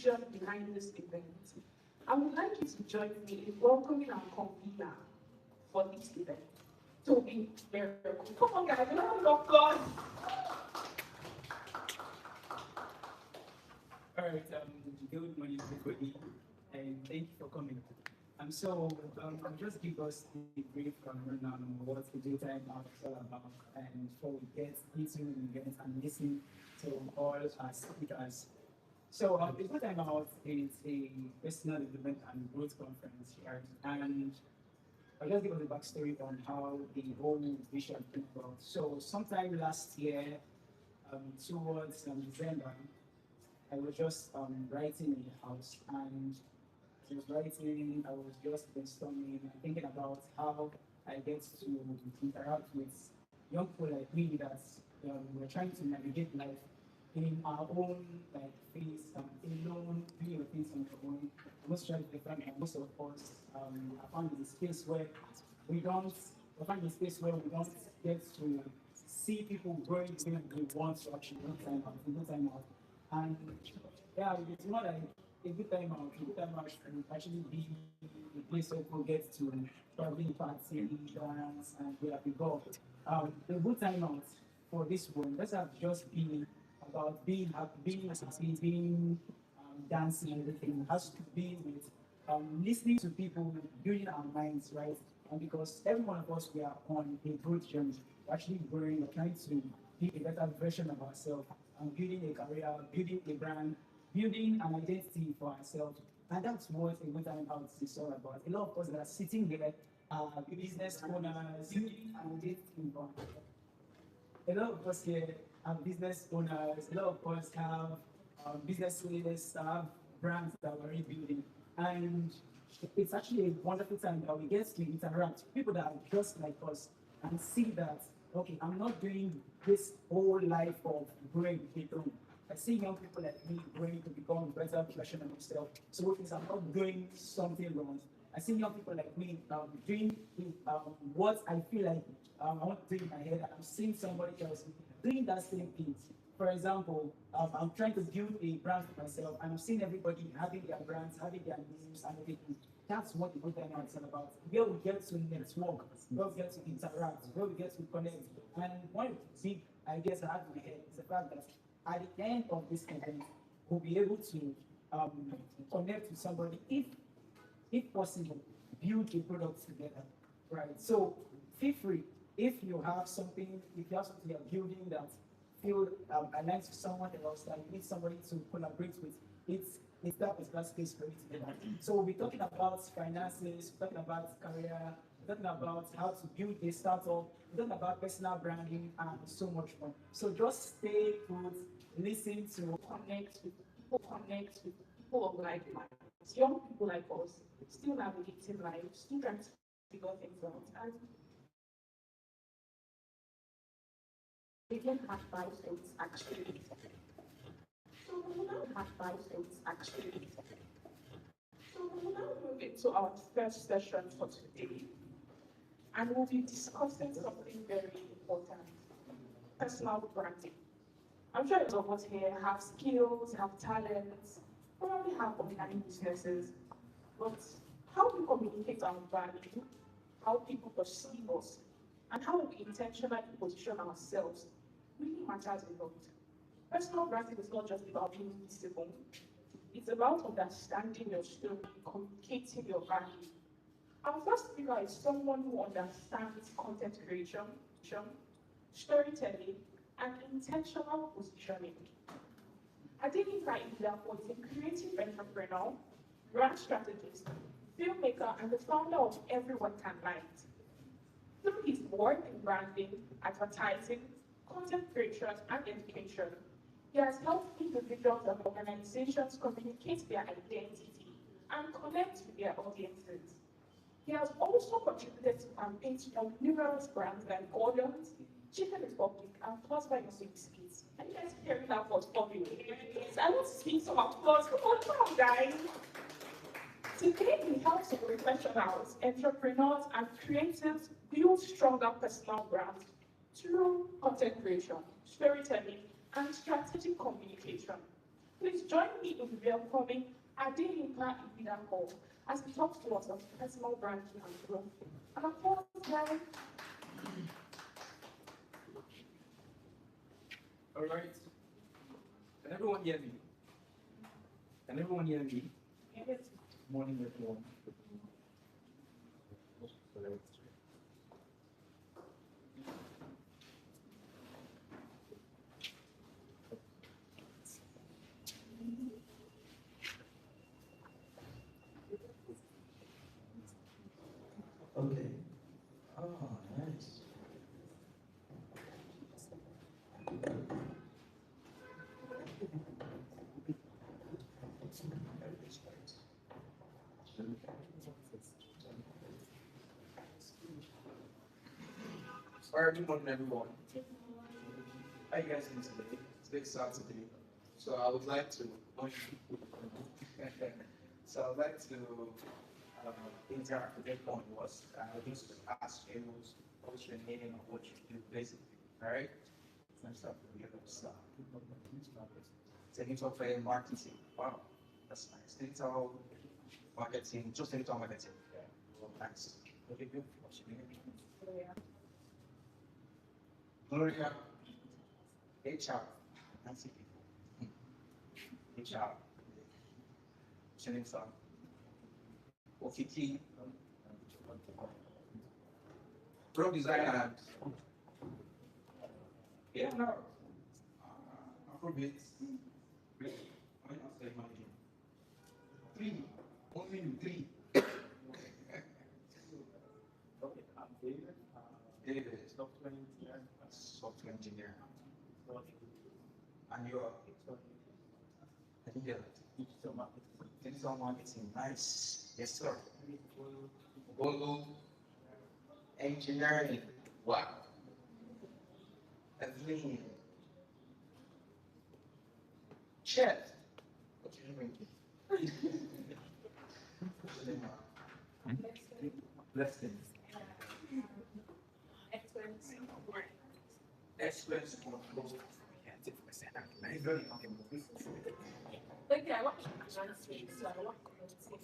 vision behind this event. I would like you to join me in welcoming our convener for this event, Tobi. Miracle. Come on, guys, a round of applause. All right, good morning, everybody, and thank you for coming. I'll just give us a brief rundown on what the daytime out is all about, and before we get into the event and listen to all our speakers. The daytime out is a personal development and growth conference, right? And I'll just give us a backstory on how the whole vision came about. So, sometime last year, towards December, I was just writing in the house, and I was writing, I was just brainstorming, thinking about how I get to interact with young people like me that we're trying to navigate life in our own like phase, alone, doing your things on your own. Most try to define, and most of us are found in a space where we don't, we find a space where we don't get to see people growing the way we want to actually no time out, no time out. And yeah, it's more like a good time out. A good time out can actually be a place where people get to probably party, dance, and where we go. The good time out for this one, let's have just be about being happy, being dancing, and everything. It has to be with listening to people, building our minds, right? And because every one of us, we are on a growth journey. We're actually growing, we're trying to be a better version of ourselves and building a career, building a brand, building an identity for ourselves. And that's what a good time out is all about. A lot of us that are sitting here are business owners, building an identity for a lot of us here are business owners, a lot of us have businesses, have brands that we're rebuilding. And it's actually a wonderful time that we get to interact with people that are just like us and see that, okay, I'm not doing this whole life of growing alone. I see young people like me growing to become a better version of myself. So if I'm not doing something wrong, I see young people like me doing what I feel like I want to do in my head, and I'm seeing somebody else doing that same thing. For example, I'm trying to build a brand for myself, and I'm seeing everybody having their brands, having their names, and everything. That's what the good time out is all about. Where we get to network, where we get to interact, where we get to connect. And one of the big ideas I have in my head is the fact that at the end of this event, we'll be able to connect with somebody if possible, build a product together, right? So feel free if you have something, if you have something you're building that feel aligned to someone else that you need somebody to collaborate with, it's that particular space for you together. So we'll be talking about finances, we're talking about career, we're talking about how to build a startup, we're talking about personal branding and so much more. So just stay put, listen to connect with people of like minds, young people like us, still navigating life, still trying to figure things out. And we can have five things actually. So we will now have five things actually. So we will now move into our first session for today, and we'll be discussing something very important: personal branding. I'm sure a lot of us here have skills, have talents, probably have online businesses, but how we communicate our value, how people perceive us, and how we intentionally position ourselves really matters a lot. Personal branding is not just about being visible, it's about understanding your story, communicating your value. Our first speaker is someone who understands content creation, storytelling, and intentional positioning. Adenika Idapo is a creative entrepreneur, brand strategist, filmmaker, and the founder of Everyone Can Light. Through his work in branding, advertising, content creation, and education, he has helped individuals and organizations communicate their identity and connect with their audiences. He has also contributed to campaigns from numerous brands like Gordon's, Chicken Republic, and Plasma Music Biscuits. And you guys hearing that for Tobi? Please, I want to speak some applause. Come on, guys. Today, he helps professionals, entrepreneurs, and creatives build stronger personal brands through content creation, storytelling, and strategic communication. Please join me in welcoming Adeyinka Ibidapo as we talk to us of personal branding and growth. And of course, guys, All right. Can everyone hear me? Can everyone hear me? yes, Morning, everyone. Okay. Oh, nice. All right, good morning, everyone. How you guys doing today? Today's Saturday, so I would like to. So I would like to interact with everyone was just ask you what's your name and what you do basically. All right. Let's start with the other stuff. Digital marketing. Wow, that's nice. Digital marketing, just digital marketing. Yeah. Well, nice. Okay, good. What's your name? Gloria. HR. That's it. HR. What's your name, son? OTT. Pro designer. Yeah, no. Afrobeat. Wait, why not say managing? Three. Only three. Okay, I'm David. David. Software engineer. Software engineer. And you're? I think you're digital marketing. Digital marketing. Nice. Yes, sir. Bolu. Engineering. Wow. Evelyn. Chef. What do you mean? Blessings. Excellence control. okay, I want to translate, so I want to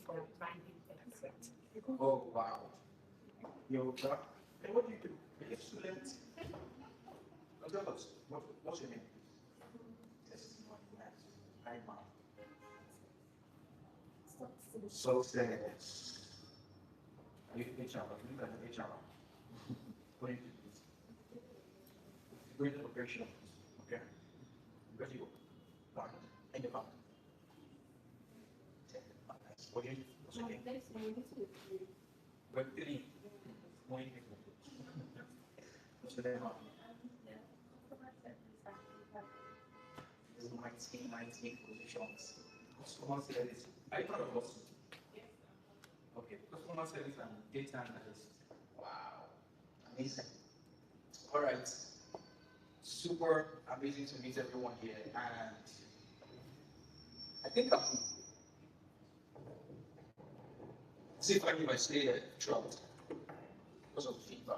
for branding expert. Oh, wow. Yoga. And what do you do? Are you a student? Tell us, what's your name? Success. You HR, you got an HR. What do you do? Great operation. Okay. Where do you go? One. And your mom. What do you do? What's your name? Web 3. What do you do? What's your name? There's 19 positions. Customer service. I thought of us. Okay, customer service and data analyst. Wow, amazing. All right, super amazing to meet everyone here, and I think see if I give my stay there throughout because of feedback.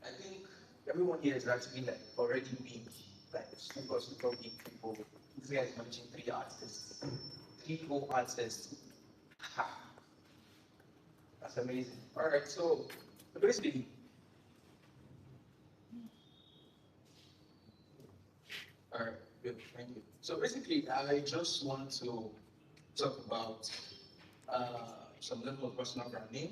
I think everyone here is actually like already being like super big people. This guy is managing 3 artists, 3 co-artists. Ha. That's amazing. All right, so basically, all right, good, thank you. So basically, I just want to talk about some level of personal branding.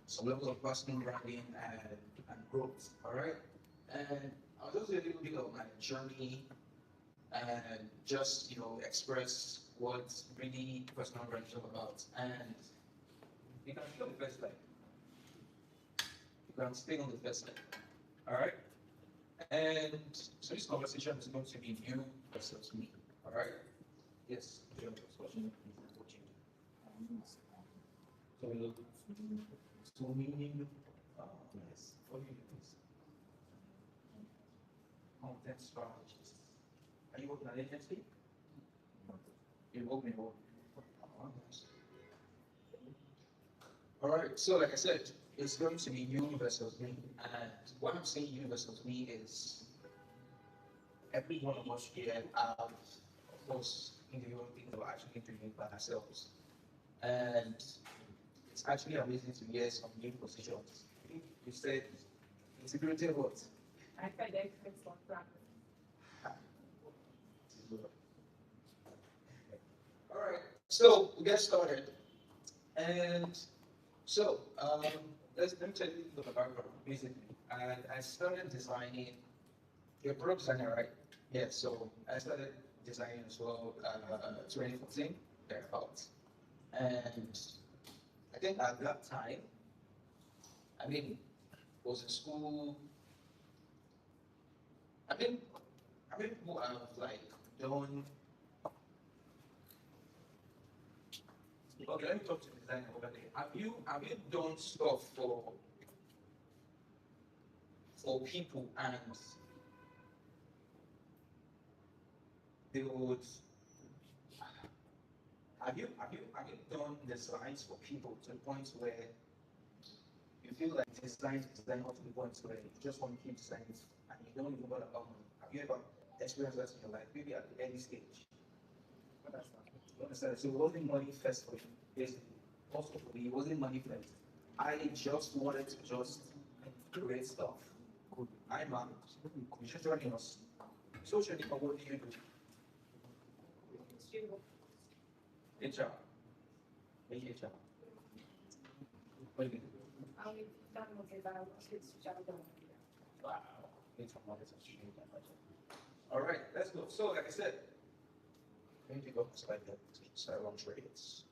Some level of personal branding and growth, all right? And I'll just do a little bit of my journey and just, express what really personal branding is all about. And you can stay on the first line. You can stay on the first line, all right? And so this conversation is going to be you versus me, all right? Yes, your discussion. So meaning, yes, for you, please. Content strategist. Are you working at an agency? You're working in what? All right, so like I said, is going to be you versus me. And what I'm saying you versus me is every one of us here have, of course, individual things that we're actually doing by ourselves. And it's actually amazing to hear some new positions. You said integrated what? I said excellent practice. All right, so we get started. And so, let me tell you the background, basically. And I started designing, you're a product designer, right? Yeah, so I started designing as well, 2014, thereabouts. And I think at that time, I mean, was in school, I mean, people have like done, okay, let me talk to the designer over there. Have you done stuff for people and they would have you done the slides for people to the point where you feel like design up to the point where you just want to keep designing and you don't even bother about money? Have you ever experienced that in your life? Maybe at the early stage. You understand? So it wasn't money first for you, basically. Also for me, it wasn't money first. I just wanted to just create stuff. I'm you should join us. So Shanika, what do you do? HR. HR. What do you do? Wow. All right, let's go. So, like I said, I need to go slide that side on trades.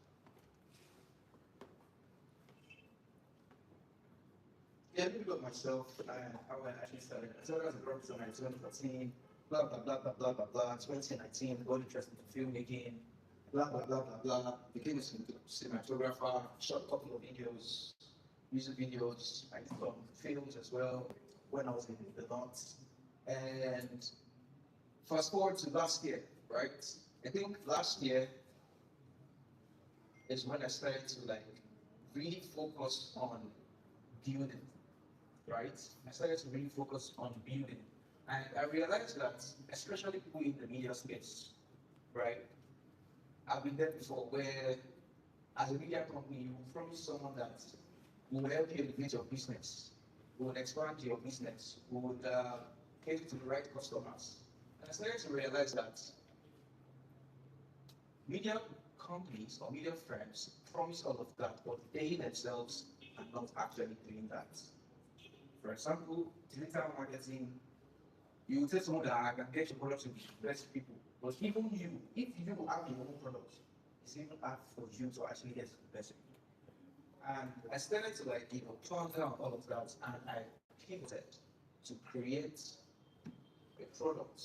Yeah, let me go myself and how I actually started. I started as a graphic designer in 2014, blah, blah, blah, blah, blah, blah, blah. 2019, got interested in filmmaking, blah, blah, blah, blah, blah. Became a cinematographer, shot a couple of videos, music videos. I did some films as well when I was in the North. And fast forward to last year, right? I think last year is when I started to like really focus on building, right? I started to really focus on building. And I realized that, especially people in the media space, right? I've been there before where, as a media company, you promise someone that will help you elevate your business, will expand your business, will cater to the right customers. And I started to realize that media companies or media firms promise all of that, but they themselves are not actually doing that. For example, digital marketing, you tell someone that I can get your product to the best people, but even you, if you have your own product, it's even hard for you to actually get to the best people. And I started to like, ponder on all of that, and I pivoted to create a product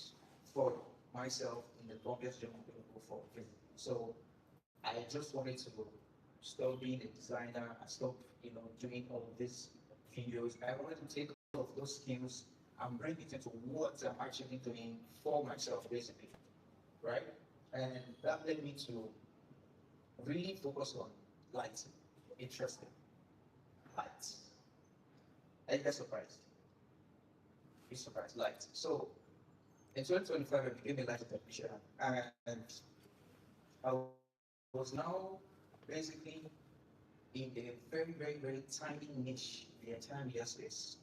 for myself in the longest journey available for business. So I just wanted to stop being a designer and stop, doing all of these videos. I wanted to take all of those skills and bring it into what I'm actually doing for myself, basically, right? And that led me to really focus on light, interesting light. I get surprised. Be surprised, light. So in 2025, I became a light technician, and I was now basically in a very, very, very tiny niche in the entire media space.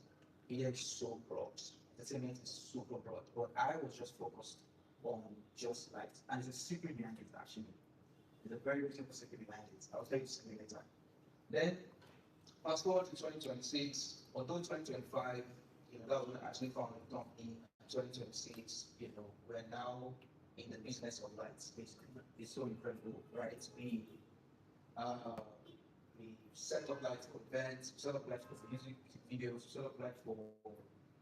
Media is so broad. Entertainment is super broad. But I was just focused on just light. And there's a secret behind it, actually. There's a very simple secret behind it. I'll tell you the secret later. Then, fast forward to 2026, although 2025, that was when I actually found the company. 2026, we're now in the business of lights, basically. It's so incredible, right? We set up lights for events, we set up lights for music videos, we set up lights for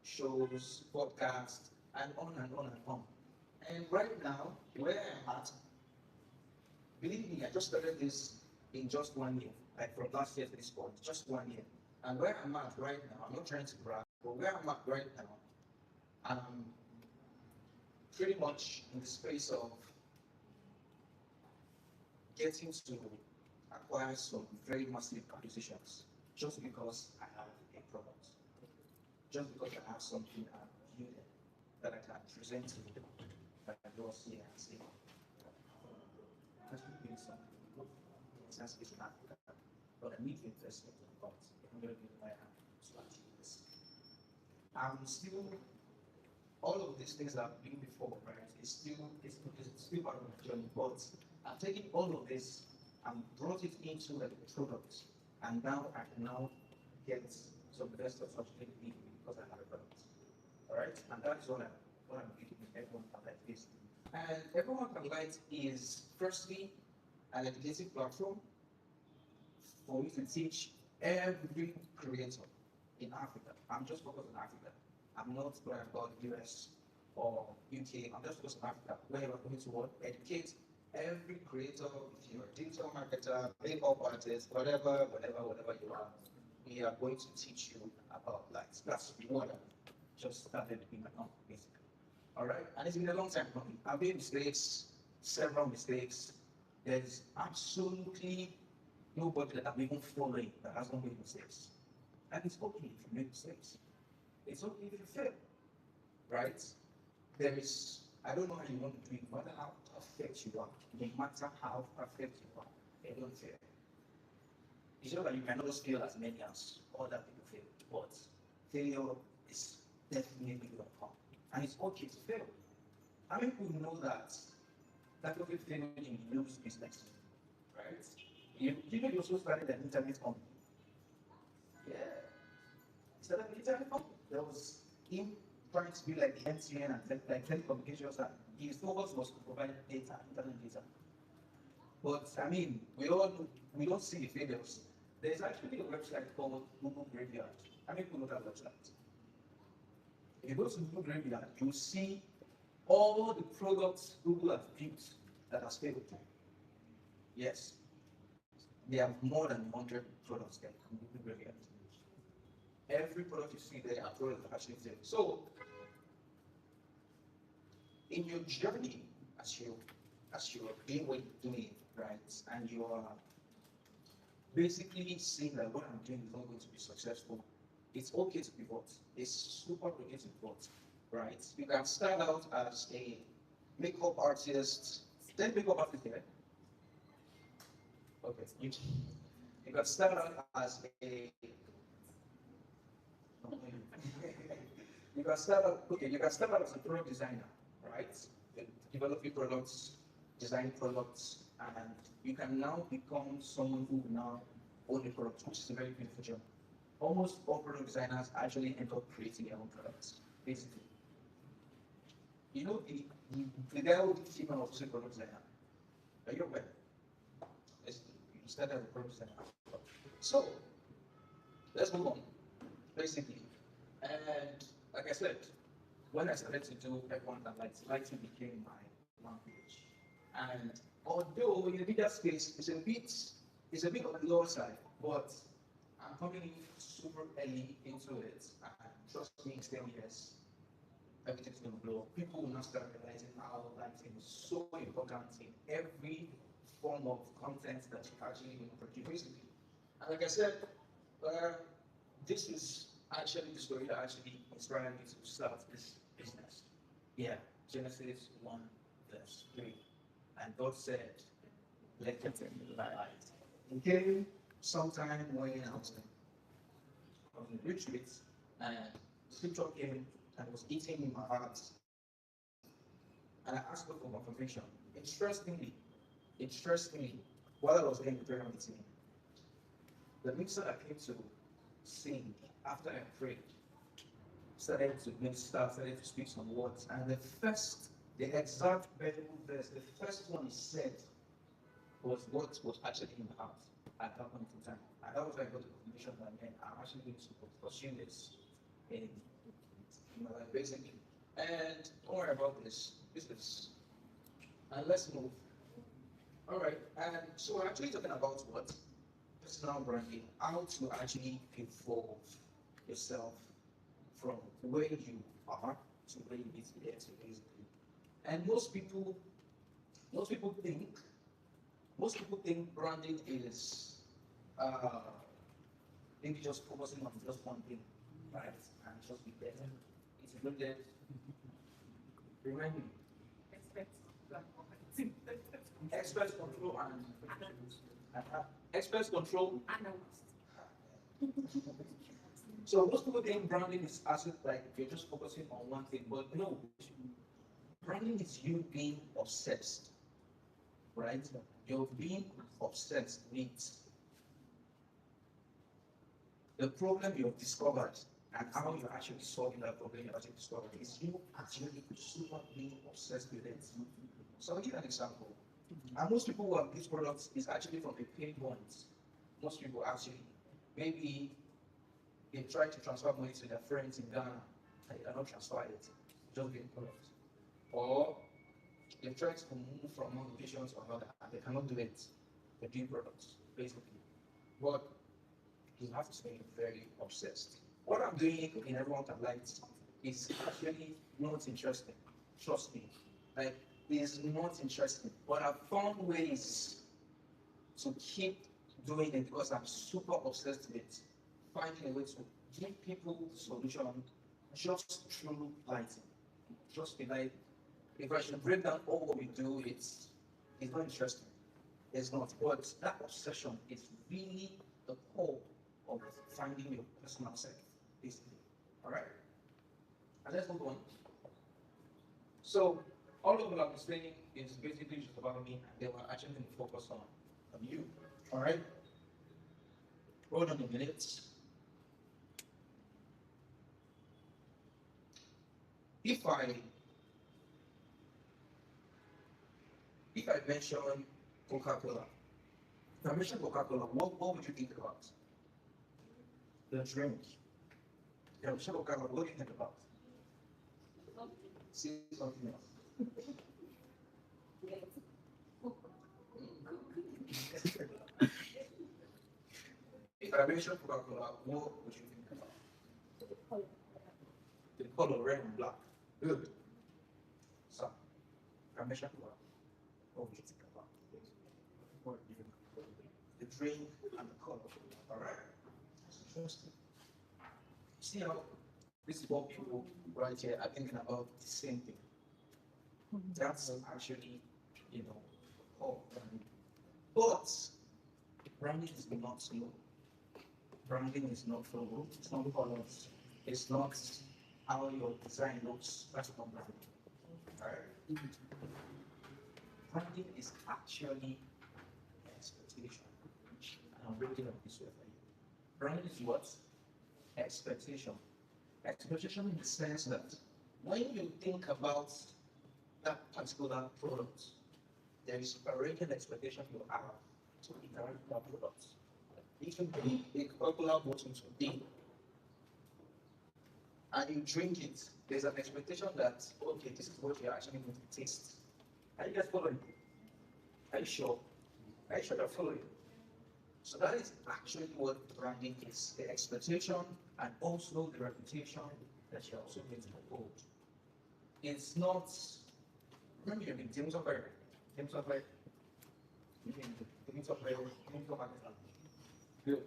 shows, podcasts, and on and on and on. And right now, where I'm at, believe me, I just started this in just 1 year, like from last year to this point, just 1 year. And where I'm at right now, I'm not trying to brag, but where I'm at right now, I'm pretty much in the space of getting to acquire some very massive acquisitions. just because I have a product, just because I have something I'm building that I can present to you, that I can see and say, actually doing something. Since it's in Africa, but I need to invest into the funds. I'm going to give my hand to achieve this. I'm still, all of these things that I've been before, right, it's still part of my journey, but I'm taking all of this and brought it into a product, and now I can now get some investors to actually believe me because I have a product. All right, and that's what I'm giving everyone can like this. And everyone can light is firstly an educative platform for me to teach every creator in Africa. I'm just focused on Africa. I'm not worried about US or UK. I'm just focused on Africa, where we're going to what? Educate every creator, if you're a digital marketer, makeup artist, whatever you are, we are going to teach you about lights. That's what I just started in my company, basically. All right, and it's been a long time coming. I've made mistakes, several mistakes. There's absolutely nobody that I'm even following that has not made mistakes. And it's okay if you make mistakes. It's okay if you fail, right? There is, I don't know how you want to do it, no matter how perfect you are, no matter how perfect you are, you don't fail. It's just that you cannot fail as many as other people fail, but failure is definitely going to come. And it's okay to fail. How many people know that okay failing in news business, right? You know you also started an internet company. Yeah. He started an internet company. There was him trying to be like the MTN and like telecommunications, and his focus was to provide data, internet data. But I mean, we don't see the failures. There's actually a website called Google Graveyard. How many people know that website? If you go to Google Graveyard, you'll see all the products Google has built that has failed. Yes, they have more than 100 products there on Google Graveyard. Every product you see there are products that actually failed. So, in your journey, as you're doing what you're doing, right, and you are basically seeing that what I'm doing is not going to be successful, it's okay to pivot. It's super okay to pivot, right? You can start out as a makeup artist. Then makeup artist here. Okay, you can start out as a you can start out as a product designer, right? Developing products, designing products, and you can now become someone who will now own a product, which is a very beautiful job. Almost all product designers actually end up creating their own products, basically. You know the guy who did Timipamo was a product designer. Are you aware? You started as a product designer. So let's move on, basically. And like I said, when I started to do F1 and lighting became my language. And although in the media space it's a bit on the lower side, but I'm coming in super early into it, and trust me, in 10 years, everything's going to blow up. People will now start realizing how lighting is so important in every form of content that you actually produce, basically. And like I said, uh, this is actually the story that actually inspired me to start this business. Yeah, Genesis 1 verse 3. And God said, let there be light. It came sometime when I was on the retreat, and the scripture came and was eating in my heart. And I asked God for confirmation. Interestingly, while I was in the prayer meeting, the minister that came to sing after I prayed started to minister, started to speak some words. And the exact Bible verse, the first one he said was what was actually in the heart at that point in time. And that was like the confirmation that I'm actually going to pursue this in my life, basically. And don't worry about this. And let's move. All right. And so we're actually talking about what? Personal branding. How to actually evolve yourself from where you are to where you need to get to, basically. And most people think branding uh, maybe just focusing on just one thing, right? And just be there. It's included. Remind me. Express control and express control. So most people think branding is as if like you're just focusing on one thing, but no. Branding is you being obsessed, right? You're being obsessed with the problem you've discovered and how you're actually solving that problem you actually discovered. Is you actually super being obsessed with it. So I'll give an example. And most people who have these products is actually from a pain point. Most people actually, maybe they try to transfer money to their friends in Ghana and they cannot transfer it, just getting products. Or they try to move from one location to another and they cannot do it. They're doing products, basically. But you have to be very obsessed. What I'm doing in Everyone Can Light is actually not interesting. Trust me. Like, it's not interesting. But I've found ways to keep doing it because I'm super obsessed with finding a way to give people the solution just through lighting. Just be like, if I should break down all what we do, it's not interesting. It's not. But that obsession is really the core of finding your personal self, basically. All right? And let's move on. So, all of what I'm saying is basically just about me, and they were actually going to focus on you. All right? Hold on a minute. If I mention Coca-Cola, if I mention Coca-Cola, what would you think about? The drink. If I mention Coca-Cola, what do you think about? See something else. If I mention Coca-Cola, what would you think about? The color red and black. Good. So, if I mention Coca-Cola, what would you think about? The drink and the color. Alright? Interesting. See how this is what people right here are thinking about the same thing. That's actually, branding. But branding is not slow. Branding is not logo. It's not colors. It's not how your design looks. That's not branding. Alright? Branding is actually expectation. And I'm breaking up this way for you. Branding is what? Expectation. Expectation in the sense that when you think about that particular product, there is already an expectation you have to interact with that product. If you drink a Coca-Cola bottle today and you drink it, there's an expectation that, okay, this is what you're actually going to taste. Are you guys following? Are you sure? Are you sure you're following? So that is actually what branding is, the expectation and also the reputation that you're also going to uphold. It's not, remember you've been Timipamo-owei. Timipamo-owei. Good.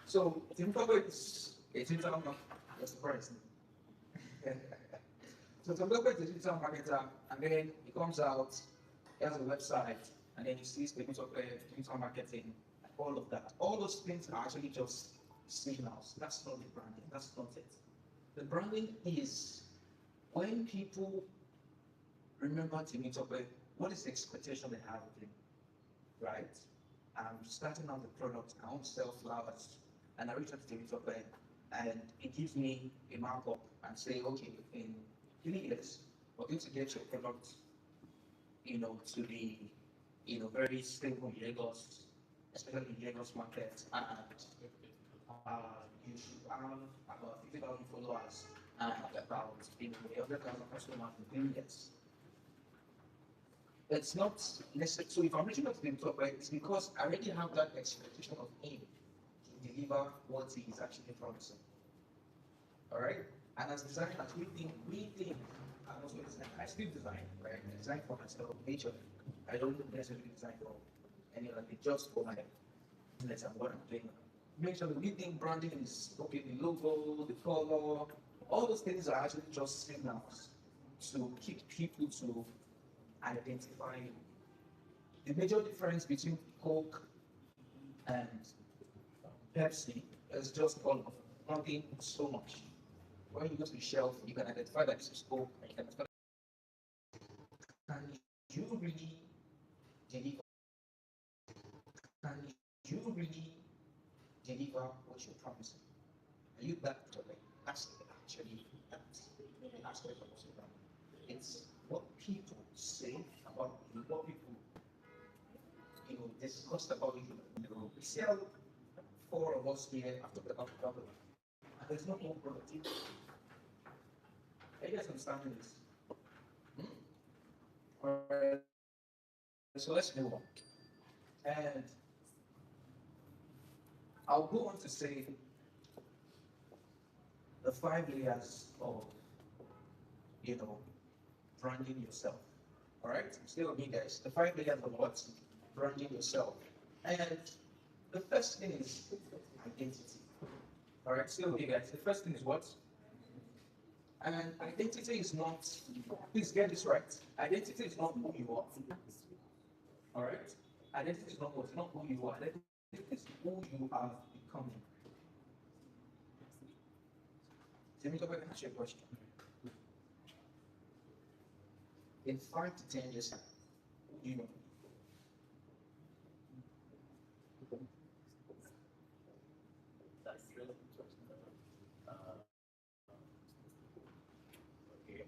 So Timipamo-owei is a digital marketer. That's the price. So Timipamo-owei is a digital marketer, and then he comes out, he has a website, and then you see Timipamo-owei, digital marketing, all of that. All those things are actually just signals. That's not the branding. That's not it. The branding is when people remember Timipamo-owei, what is the expectation they have of him, right? I'm starting out the product, I want to sell flowers, and I reach out to Timipamo-owei, and it gives me a markup and say, okay, in 3 years, we're going to get your product, to be, very stable in Lagos, especially in Lagos market, and you should have about 50,000 followers and about 100,000 customers in 3 years. It's not necessary. So if I'm reaching out to Timipamo-owei, it's because I already have that expectation of him to deliver what he is actually promising. All right? And as designers, we think, and also design. I still design, right? I design for myself, nature. I don't necessarily design for any other thing, just for my business and what I'm doing. Make sure that we think branding is okay, the logo, the color, all those things are actually just signals to keep people to identify you. The major difference between Coke and Pepsi is just color. Nothing so much. When you go to the shelf, you can identify that this is Coke, and you can identify can you really deliver? Can you really deliver what you're promising? Are you that like that's actually that's the aspect of it. It's what people say about you, what people discussed about you. We see how four of us here after the problem, and there's no more productivity. Are you guys understanding this? Alright, so let's move on. And I'll go on to say the 5 layers of, you know, branding yourself. All right, stay with me, guys. The 5 layers of what? Branding yourself. And the first thing is identity. All right, stay with me, guys. The first thing is what? And identity is not, please get this right. Identity is not who you are. All right? Identity is not what? Not who you are. Identity is who you are becoming. Let me go back and ask you a question. In 5 to 10 years, who do you know? That's really interesting. Okay.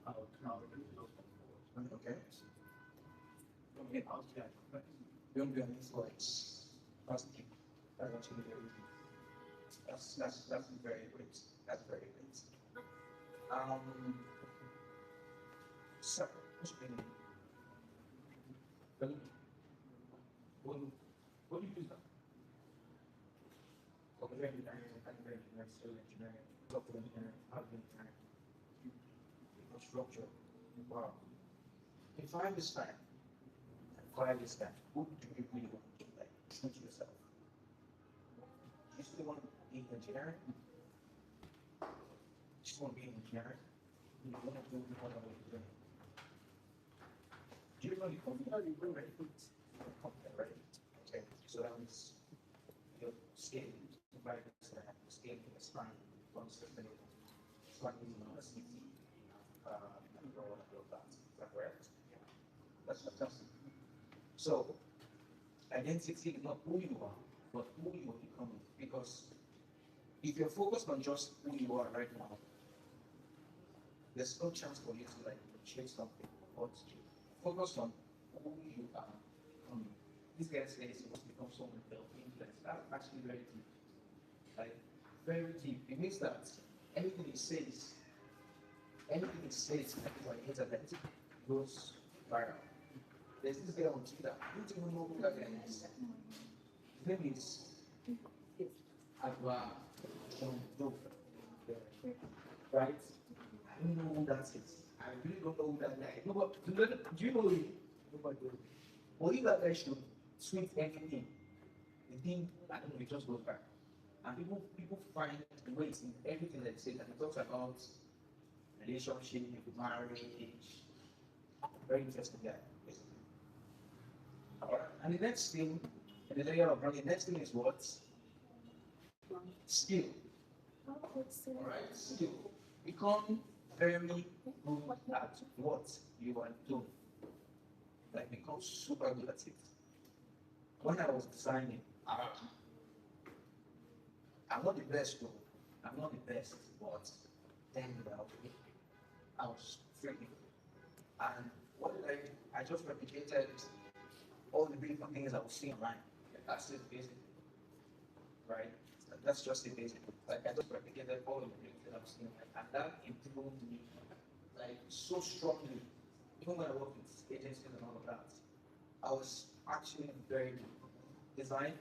How do you look forward? Okay. Okay, how's that? Don't do an influence. That's the that's actually very that's very great. That's very great. So what's your name? What, what do you use that? Okay, engineering, civil engineering, software engineering, hardware engineering, infrastructure. Wow. In 5 years time, 5 years time, who do you really want to be like? Think to yourself. Do you still want to be an engineer? Do you still want to be an engineer? Do you want to do what I want to do? Do you know the company? How do you bring right? Company, right? Okay, so that means you're scaling to 5 years time, scaling, expand, constantly, expanding on a city, and all of that. Is that correct? Yeah. That's fantastic. So, identity is not who you are, but who you are becoming. Because if you're focused on just who you are right now, there's no chance for you to like change something. But focus on who you are becoming. This guy says you must become someone self-influenced. That's actually very deep. Like very deep. It means that anything he says, on the internet goes viral. There's this guy on Twitter. You don't even know who that guy is. His name is Agua John Doe. Right? I don't know who that is. I really don't know who that guy is. No, but do you know him? Nobody knows him. Well, if that guy should tweet anything, the thing, I don't know, it just goes back. And people find ways in everything that he says, and he talks about relationship, marriage. Very interesting guy. Alright. And the next thing, in the layer of branding, the next thing is what? Skill. Alright, skill. Become very good at what you are doing. Like become super good at it. When I was designing, I'm not the best though. I'm not the best, but then I was freaking. And what did I do? I just replicated all the beautiful things I was seeing online. That's it basically. Right? That's just it basically. Like I just replicated all the beautiful things I was seeing online. And that improved me like so strongly. Even when I worked with agencies and all of that. I was actually very design.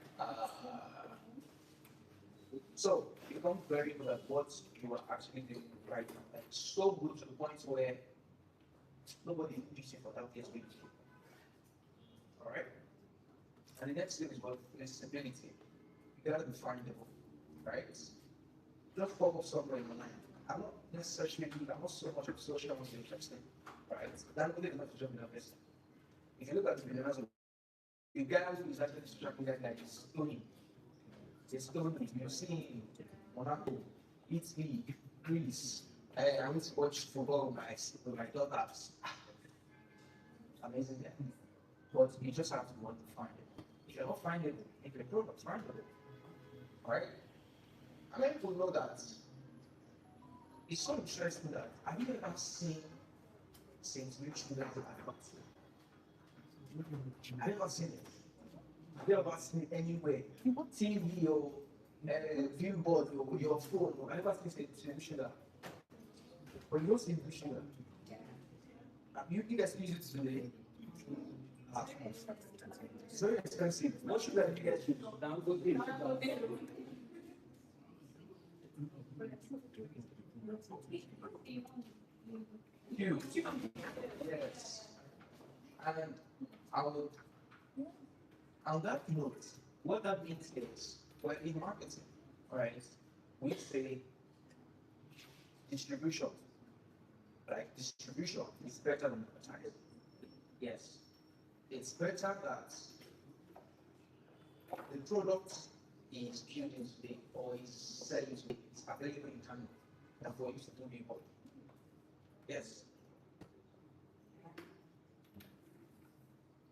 So become very good at what you are actually doing right now. Like so good to the point where nobody needs you for that case with you. Alright? And the next thing is what flexibility. they gotta be findable, right? Just pop up somewhere in my mind. I'm not necessarily, I'm not so much of social media interested, right? That's only the social media person. If you look at the millionaires, the guy who is actually social media guy is Tony. It's Tony. You're seeing Monaco, Italy, Greece. I went to watch football with my daughters. Amazing, yeah. But you just have to want to find it. If you're not finding it, if you're product, find it. Alright? I mean, people know that. It's so interesting that have you ever seen Saint Rich Student Advert? Have you ever seen it? Have you ever seen it anywhere? TV or billboard or your phone or have you ever seen Saint Rich Student? But you don't see Rich Student. You guys use it today. It's very expensive. What should I get you? Download it. Huge. Yes. And I would, on that note, what that means is, well, in marketing, right, we say distribution. Like distribution is better than advertising. Yes. It's better that the product is built in today or is selling today, it's available in time than for you to do before. Yes.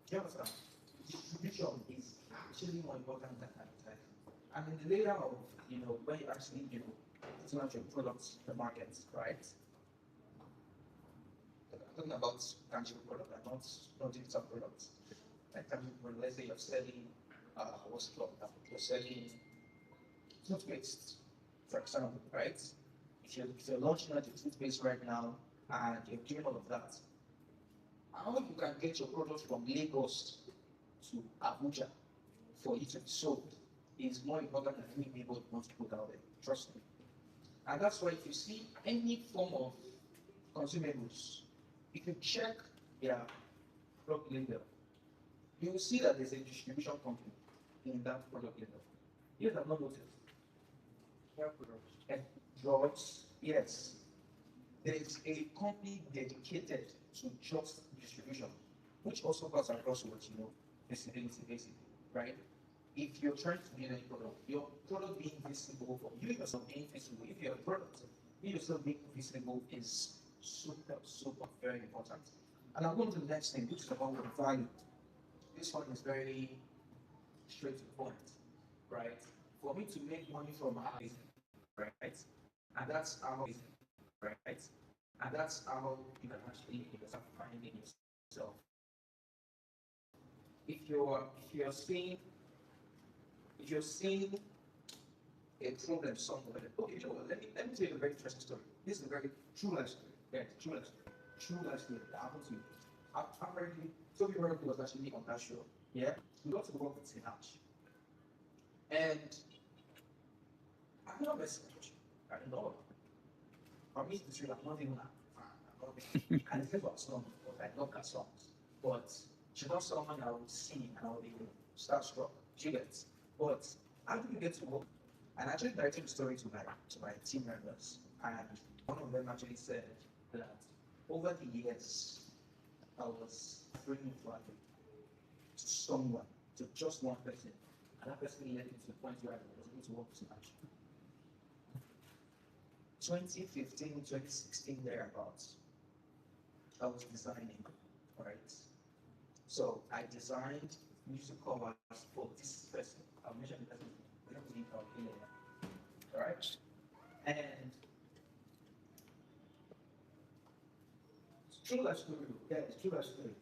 Do you understand? Distribution is actually more important than advertising. And in the layer of, when you actually, putting out your products in the market, right? I'm talking about tangible product and not digital products. Like tangible product, let's say you're selling, what's it called? You're selling toothpaste, for example, right? If you're launching out your toothpaste right now and you're doing all of that, how you can get your product from Lagos to Abuja for it to be sold is more important than any billboard wants to put out there. Trust me. And that's why if you see any form of consumables, if you check their product label, you will see that there's a distribution company in that product label. You have not noticed. And drugs, yes. There's a company dedicated to just distribution, which also cuts across what visibility basically, right? If you're trying to build any product, your product being visible for you yourself being visible, if you're a product, you yourself being visible is super, super very important. And I'll go to the next thing, which is about value. This one is very straight to the point, right? For me to make money from advertising, right? And that's how, right? And that's how you can actually start finding yourself. If you're seeing a problem somewhere, okay, let me tell you a very interesting story. This is a very true life story. Yeah, true life story that happened to me. Apparently, Tobi was actually on that show. Yeah, we got to work with Sinach. And I'm not messing with you. I don't know. For me, it's true, I'm not even a fan. And the favorite song, I love that songs. But she's not someone I would see and I would be starstruck. She gets. But how do you get to work? And I actually directed the story to my team members. And one of them actually said that over the years, I was bringing value to someone, to just one person. And that person led me to the point where I was able to work so much. 2015, 2016, thereabouts, I was designing, right? So I designed music covers for this person. I'll mention the person. All right? And true life story, yeah, it's true life story.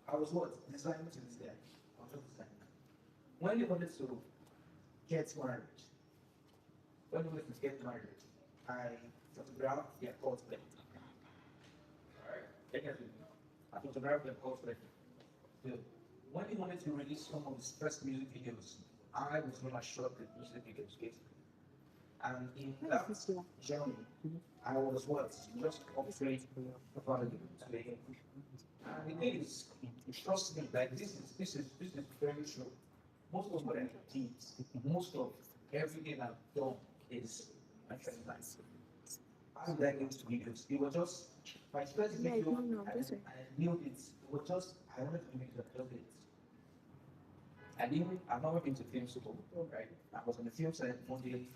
I was what? Designing to this day. I was just designing. When you wanted to get married, I photographed their portrait. Alright? I photographed their portrait. When he wanted to release some of his first music videos, I was gonna shoot the music videos basically. And in that journey, I was what? Just upgrade value to him. And the thing is, trust me, like this is very true. most of what I did, most of everything I've done is my first time. How did I get to videos? It was just my first video, I knew it. It was just, I wanted to make it, I just did it. I've never been to film school, right? I was on the film set Sunday,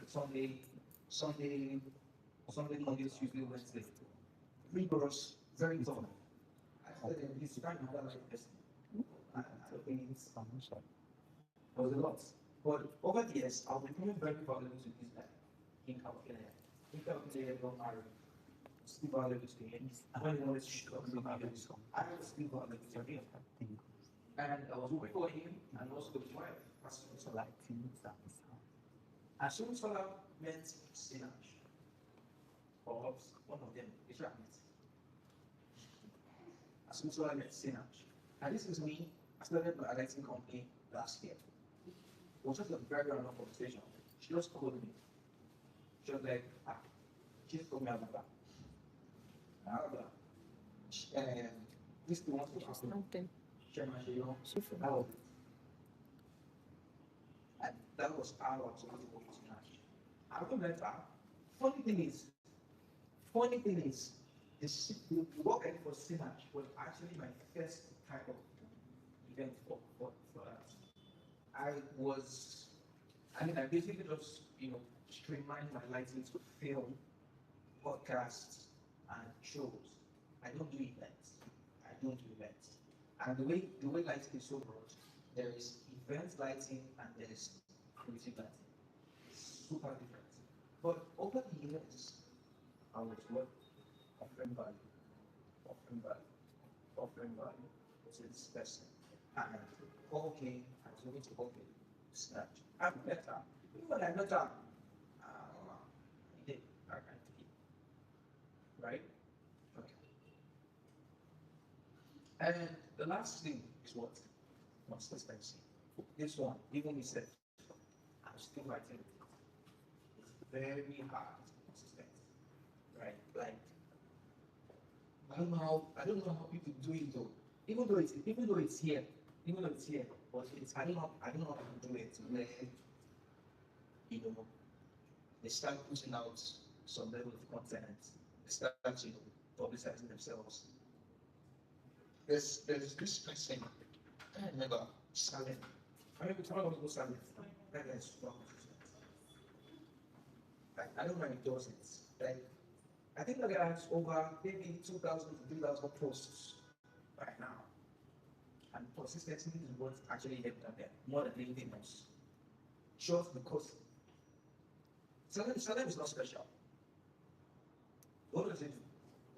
Monday, Tuesday, Wednesday. Rigorous, very tough. I started this kind of like this. I think it's was a lot. But over the years, I've become very valuable to this guy. Incalculated, not married. Still valuable to him. When he wanted to shoot up the videos, I was still valuable to him. And I was working for him and also his wife. As soon as I met Sinach, or one of them, is right. As soon as I met Sinach, and this is me, I started my lighting company last year. It was just a very random conversation. She just called me. She was like, she just told me about that. This thing wants to happen. Oh. And that was how I was going to work with Sinach. I remember that. Funny thing is, the work I did for Sinach was actually my first type of event for that. I basically just, streamlined my license to film, podcasts, and shows. I don't do events. And the way lighting is so broad, there is event lighting and there is creative lighting. It's super different. But over the years, I was offering value to this person. And okay, I was going to open Snatch. I'm better. Even I'm better. He did. I can't take it. Right? Okay. And the last thing is what? Consistency. This one, even we said, I'm still writing it. It's very hard to be consistent. Right? Like, I don't know how people do it though. Even though it's here, but I don't know how people do it where they start putting out some level of content, they start publicizing themselves. There's this person, I can't remember, Salem. I remember talking about Salem. That guy is super consistent. Like, I don't know how he does it. Like, I think that guy has over maybe 2,000 to 3,000 posts right now. And consistency is what actually helped them more than anything else. Just because Salem is not special. What does it do?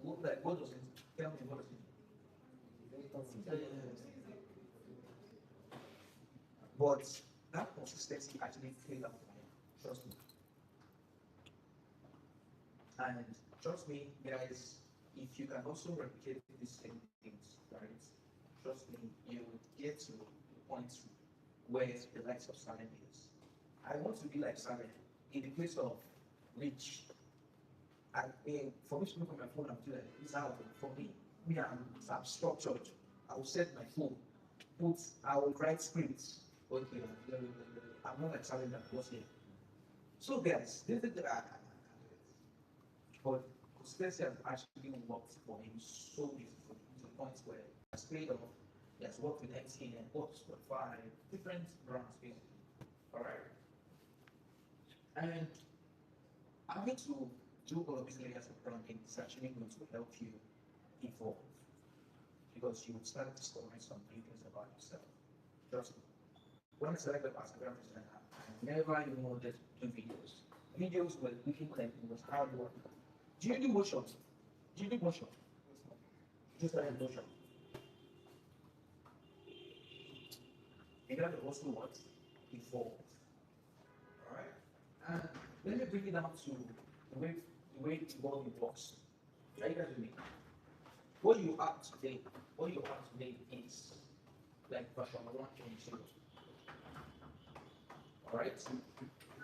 What does it do? Tell me, what does it do? But that consistency actually paid off for him. Trust me. And trust me, guys, if you can also replicate these same things, right? Trust me, you will get to the point where the likes of Salem is. I want to be like Salem in the place of rich. I mean, for me to look at my phone and do that, it's out for me. I'm structured. I will set my phone, I will write scripts. Okay, I'm not like Salem that was here. So guys, this is but consistency has actually worked for him so beautifully to the point where he has paid off. He has worked with MTN, worked with Spotify, different brands basically. Alright. And having to do all of these areas of branding is actually going to help you evolve. Because you will start discovering some new things about yourself. Trust me. When I started as a graphic designer, I never even wanted to do videos. Videos were looking like it was hard work. Do you do motion? Just like motion. You gotta also what? Evolve. Alright? And let me bring it down to the way evolving works. Are you guys with me? What you are today is like version 1.0. Alright?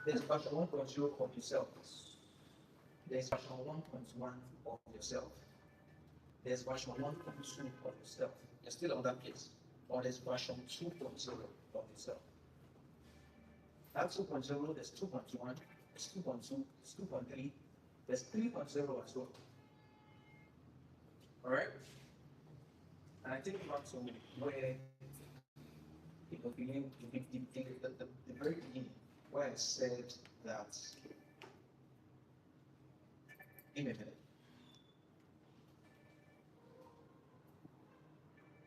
There's version 1.0 of yourself. There's version 1.1 of yourself. There's version 1.2 of yourself. You're still on that place. Or there's version 2.0 of yourself. That's 2.0, there's 2.1, there's 2.2, there's 2.3, there's 3.0 as well. Alright? And I think back to where the very beginning, where I said that in a minute,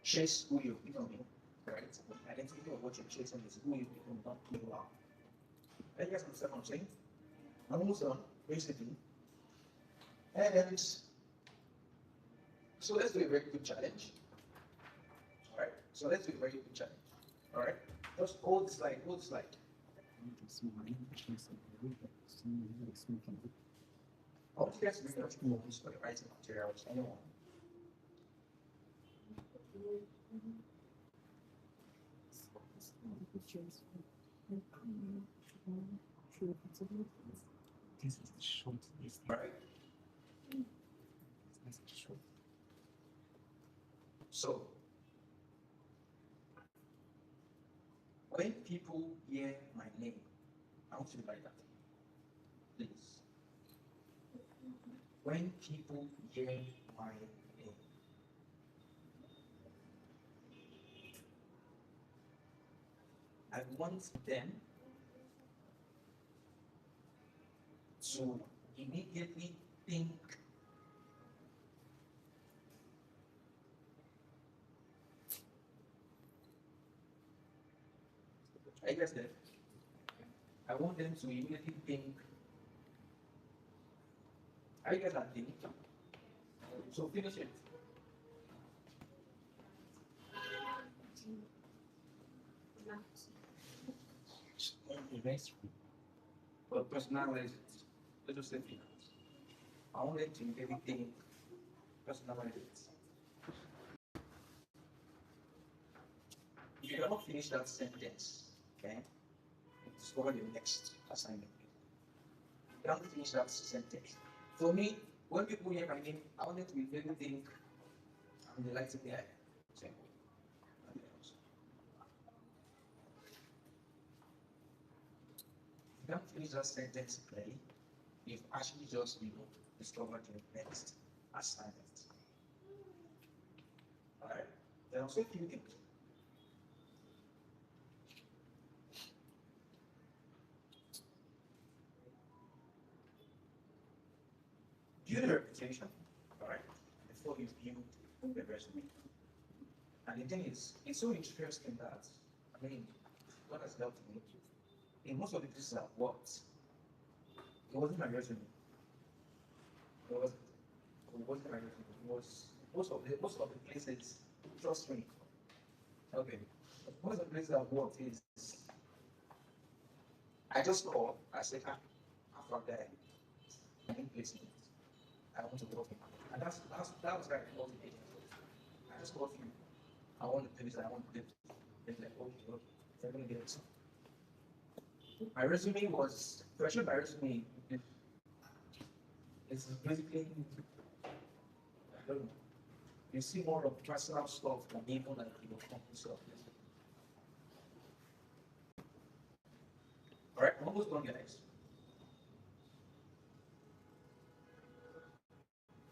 chase who you're becoming, right? Identity of what you're chasing is who you become, not who you are. And you guys understand what I'm saying? I'm almost done, basically. And so let's do a very good challenge. Alright? So let's do a very good challenge. Alright? Just hold the slide, hold the slide. I want you guys to bring your movies for your writing materials. Anyone? This is the short list. Alright? So, when people hear my name, I want you to write that. Please. When people hear my name, I want them to immediately think I guess that I want them to immediately think I guess that thing. So finish it. Well, personalize it. Let's just say finance. I want them to immediately think personalize it. If you cannot finish that sentence, okay, discover the next assignment. You cannot finish that sentence. For me, when people hear my name, I want them to immediately think I'm the lighting guy. Simple. Nothing else. If you can't finish that sentence clearly, you've actually just, discovered your next assignment. Alright? There are also a few things. Build a reputation, alright, before you build the resume. And the thing is, it's so interesting that, I mean, God has helped me. In most of the places I've worked, it wasn't my resume. It wasn't my resume. It was most of the places, trust me. Okay. Most of the places I've worked is I just call, I say, I'm from there. I need placement. I want to work in. And that was like all the agents. I just called you. I want the place I want to live. They're like, okay, they're gonna get it. My resume was, to actually my resume, it's basically, I don't know, you see more of personal stuff than even like company stuff. Alright, I'm almost done, guys.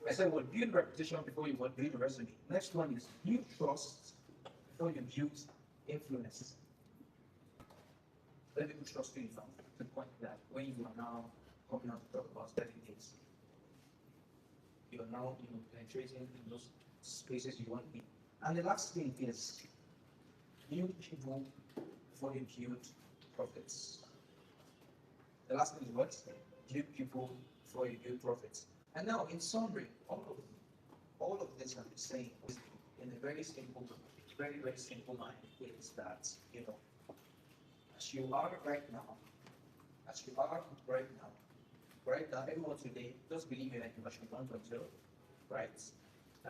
I said, well, build reputation before you build a resume. Next one is build trust before you build influence. Let people trust you to the point that when you are now coming out to talk about certain things, you are now penetrating in those spaces you want to be. And the last thing is build people before you build profits. The last thing is what? Build people before you build profits. And now, in summary, all of this I'm saying is in a very simple, very simple mind is that as you are right now, everyone today, just believe in version 1.0, right?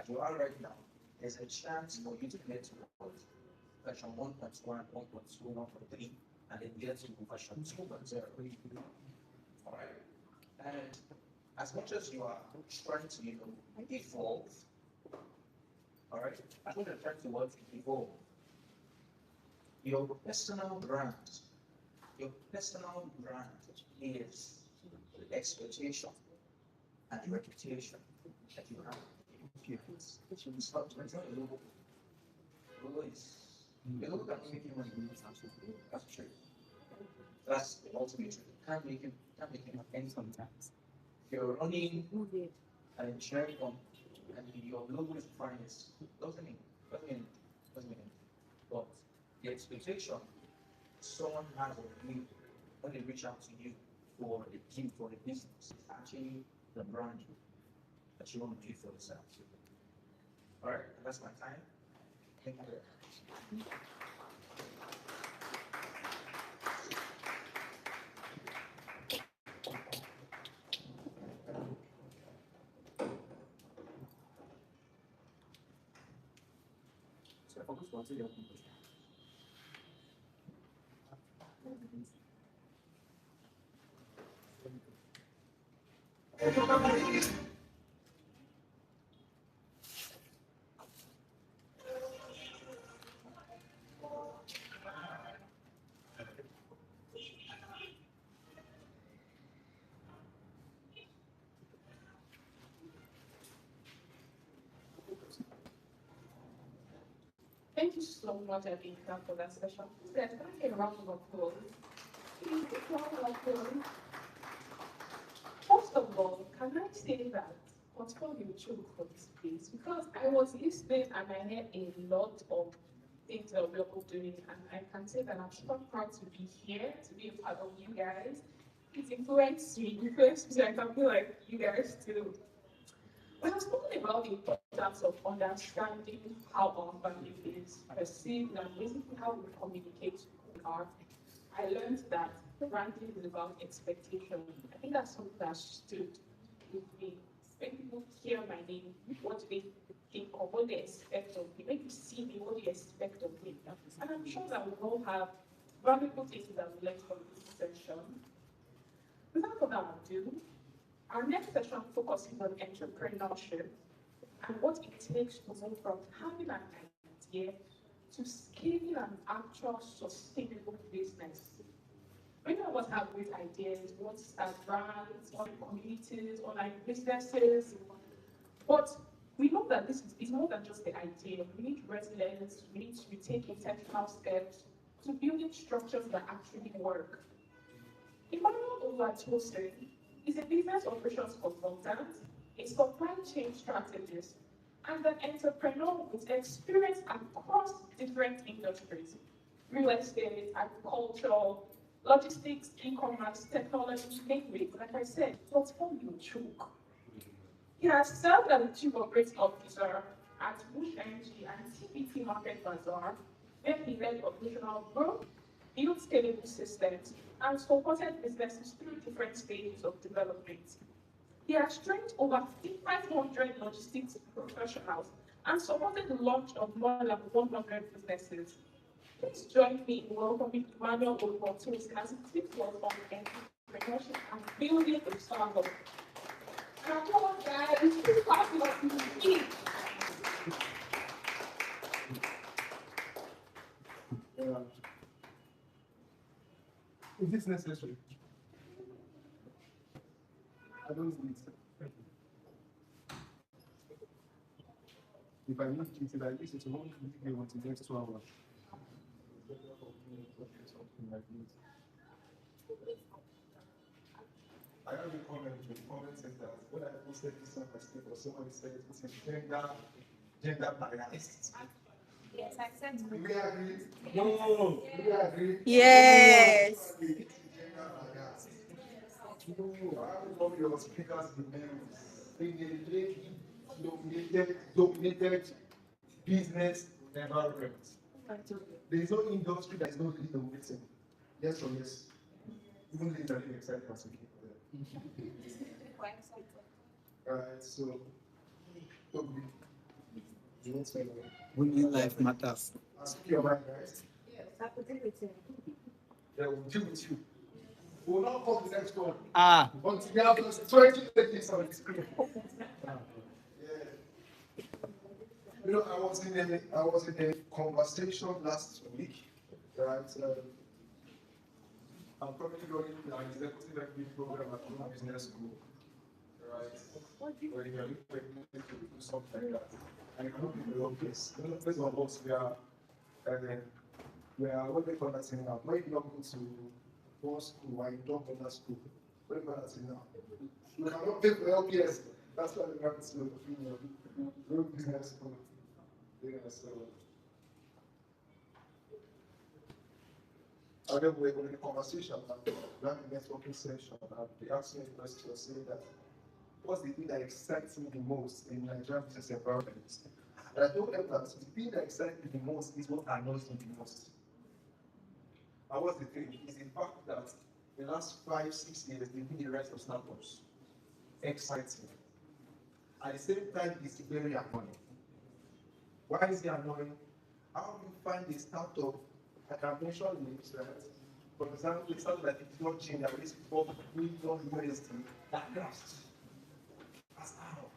As you are right now, there's a chance for you to get to version 1.1, 1.2, 1.3, and then get to version 2.0. All right, and as much as you are trying to evolve, all right, as much as you're trying to evolve, your personal brand Your personal brand is the expectation and the reputation that you have. It's not a logo. Logo is the logo can make you money. That's true. That's the ultimate truth. Can't make you have any sometimes. If you're running an engineering company and your logo is the finest, doesn't mean. But the expectation someone has of you when they reach out to you for the team for the business is actually the brand that you want to do for yourself. All right, that's my time. Thank you very much. So I focus on your Thank you so much, Abinka, for that session. Can I get a round of applause? Please, a round of applause. First of all, can I say that portfolio chose for this place? Because I was listening and I heard a lot of things that we're all doing, and I can say that I'm so proud to be here, to be a part of you guys. It influenced me, so I can feel like you guys too. We have spoken about the importance of understanding how our family is perceived and basically how we communicate with our. I learned that branding is about expectation. I think that's something that stood with me. When people hear my name, what do they think of, what they expect of me? When you see me, what do you expect of me? And I'm sure that we all have valuable things that we learned from this session. Without further ado, our next session focuses on entrepreneurship and what it takes to move from having an idea to scaling an actual sustainable business. Many of us have great ideas, we want to start brands, online communities, online businesses, but we know that this is more than just the idea. We need resilience, we need to take intentional steps to building structures that actually work. Timipamo-owei is a business operations consultant, a supply chain strategist, and an entrepreneur with experience across different industries: real estate, agriculture, logistics, e-commerce, technology, language. Like I said, portfolio choke. He has served as the Chief Operating Officer at Bush Energy and TBT Market Bazaar, where he led operational growth, built scalable systems, and supported businesses through different stages of development. He has trained over 500 logistics professionals and supported the launch of more than 100 businesses. Please join me in welcoming Timipamo-owei as he speaks to us on entrepreneurship and building a startup. And come on, guys, please pass it up to me. Is this necessary? I don't need it. If I need it, I use it to hold you want to the next 2 hours. Something like this. I have a comment in the comment section. When I posted this on my status, somebody said it's a gender bias. Yes, I said Do we agree? No. Do we agree? yes. It's gender bias. No, I have all your speakers in a lady dominated business environment. There is no industry that is not really dominating. Yes or yes? Even things that are excited as we keep there. Alright, so Tobi, you want to say anything? Women life matters. Speak your mind, guys. Yes, I could do it too. They will deal with you. We will not come to the next one Ah, until we have those 20 ladies on the screen. Yeah. You know, I was in a conversation last week, right? I'm currently running an executive MBA program at Tobi Business School, right? Where you are looking to do something like that. And it could be the wrong place. First of all, we are what they call that thing now. When you don't go to one school, when you don't go to that school, what do you call that thing now? You cannot pay for LPS. That's why we have to do business school. Yeah, so. And then we're in a conversation and ran a networking session, and they asked me a question saying that what's the thing that excites me the most in Nigerian business environment? And I told them that the thing that excites me the most is what annoys me the most. And what's the thing? Is the fact that the last 5-6 years they've been the rise of startups. Excites me. At the same time, it's very annoying. Why is it annoying? How do you find a startup? I can mention names, right? For example, it sounds like it's not change that raised $4 million that crashed. That's how.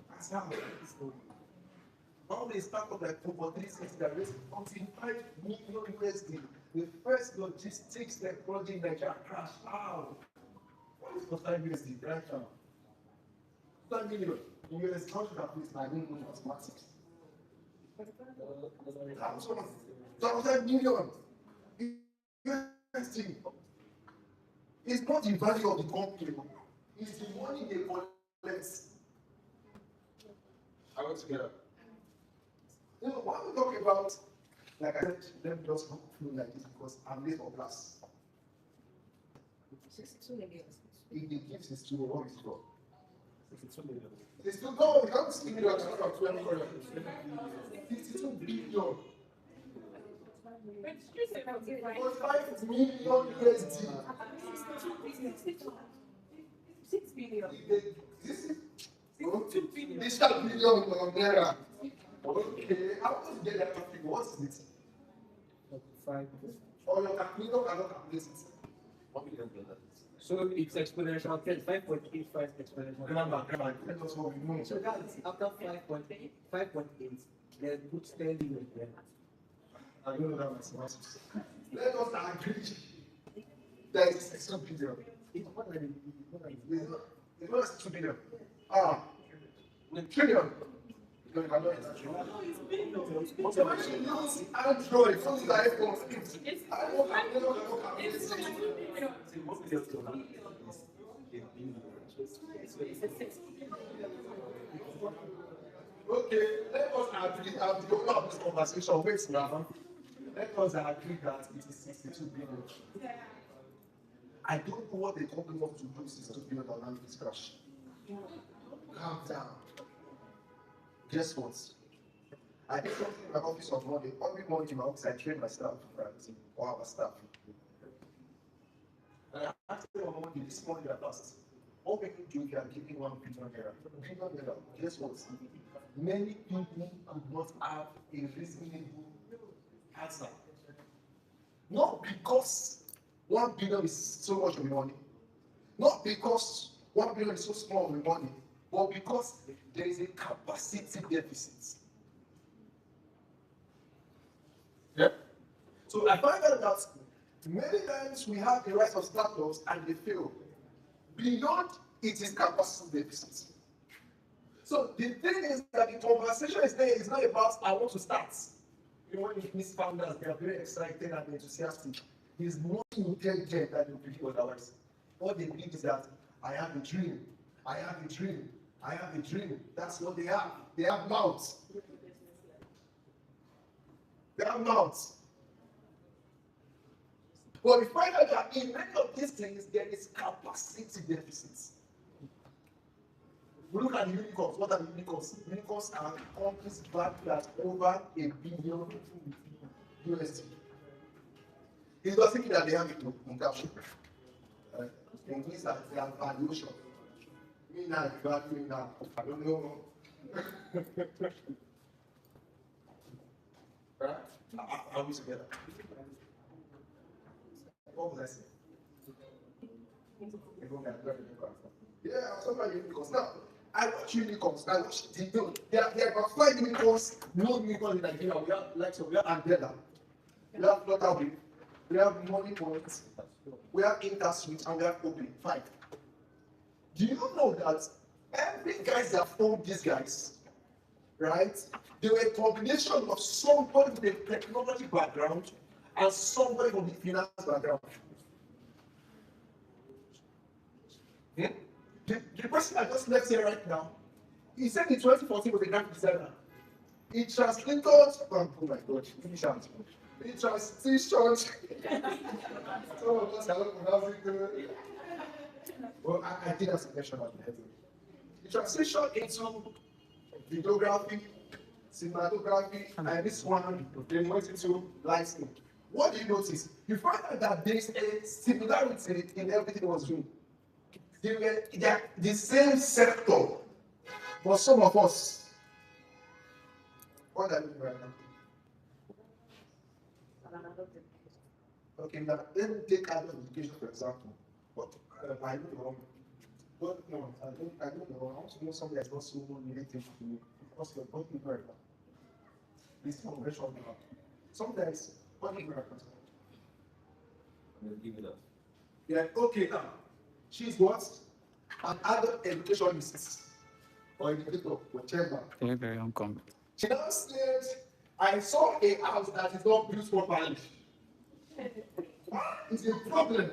That's how it's going. All they start up like over 360 that raised $45 million. The first logistics technology in Nigeria crashed. How? What is $45 million right now? $5 million in US country that place, I don't know mathematics. $1,000 million. It's not the value of the company, it's the money they collect. I went together. You know, when we talk about, like I said, let me just go through like this because I'm late for class. 62 million. If they give 62, what is it for? 62 million. It's still, no, we can't see million, 52 billion. But you say that it's right. 45 million USD. 6 billion. This is 2 billion. This is a billion naira. Okay, how to get that figure? What is it? 5. Or your calculator cannot calculate it. $1 million. So it's exponential 5.85 exponential. Grammar, let us know we know. So that's after 5.8, then put 10 million there. I don't know that mathematics. Let us agree. There is 62 billion. It's more than It's not 62 billion. Ah, trillion. No, you cannot enter trillion. So when you use Android, use iPhone, okay, let us agree. I'm the owner of this conversation. Wait now. Let us agree that it is 62 billion. I don't know what the company wants to do 62 billion and this crash. Calm down. Guess what? I did something in my office on Monday. Every morning in my office, I train my staff, right? Or our staff. And I asked them on Monday, this morning I asked, what can you do if you are giving $1 billion? Guess what? Many people could not have a reasonable answer. Not because $1 billion is so much of money, not because $1 billion is so small of money, but because there is a capacity deficit. Yeah. So I find out that many times we have the rise of startups and they fail. Beyond it is capacity deficit. So the thing is that the conversation is there is not about I want to start. You know, when you meet founders, they are very excited and enthusiastic. There's nothing intelligent that you believe otherwise. What they believe is that I have a dream, I have a dream, I have a dream. That's what they have. They have mouths. They have mouths. But we find out that in many of these things, there is capacity deficits. We look at the unicorns. What are the unicorns? Unicorns are companies valued at over $1 billion USD. It doesn't mean that they have it in cash. It means that they have valuation. Me now, value now. I don't know. Right? Are we together? What was I saying? Yeah, I was talking about unicorns. Now, I watch unicorns. I watch there are about 5 unicorns, no unicorns in Nigeria. We have like so we have Andela, we have Flutterwave, we have money points, we have InterSuite, and we have Tobi. 5. Do you know that every guys that formed these guys, right? They were a combination of somebody with a technology background and somebody from the finance background. Hmm? The person I just left here right now, he said in 2014 was a graphic designer. He translated, oh my God, finish out. He transitioned, some of us cannot pronounce it. Well, I did as a mention at the head. He transitioned into videography, cinematography, and this one, they went into lighting. What do you notice? You find out that there is a similarity in everything he was doing. They are the same sector, but some of us, what are you doing right now? Okay, now let me take adult education for example. But I know the wrong. But no, I don't know. I want to know something that's not so related to me. Because you're talking very well. This convention now. Sometimes, what do you reckon? Give it up. Yeah, okay, now. She's what? An adult educationist or educator, whichever. Very, very uncommon. She now said, I saw a house that is not built properly. It's a problem.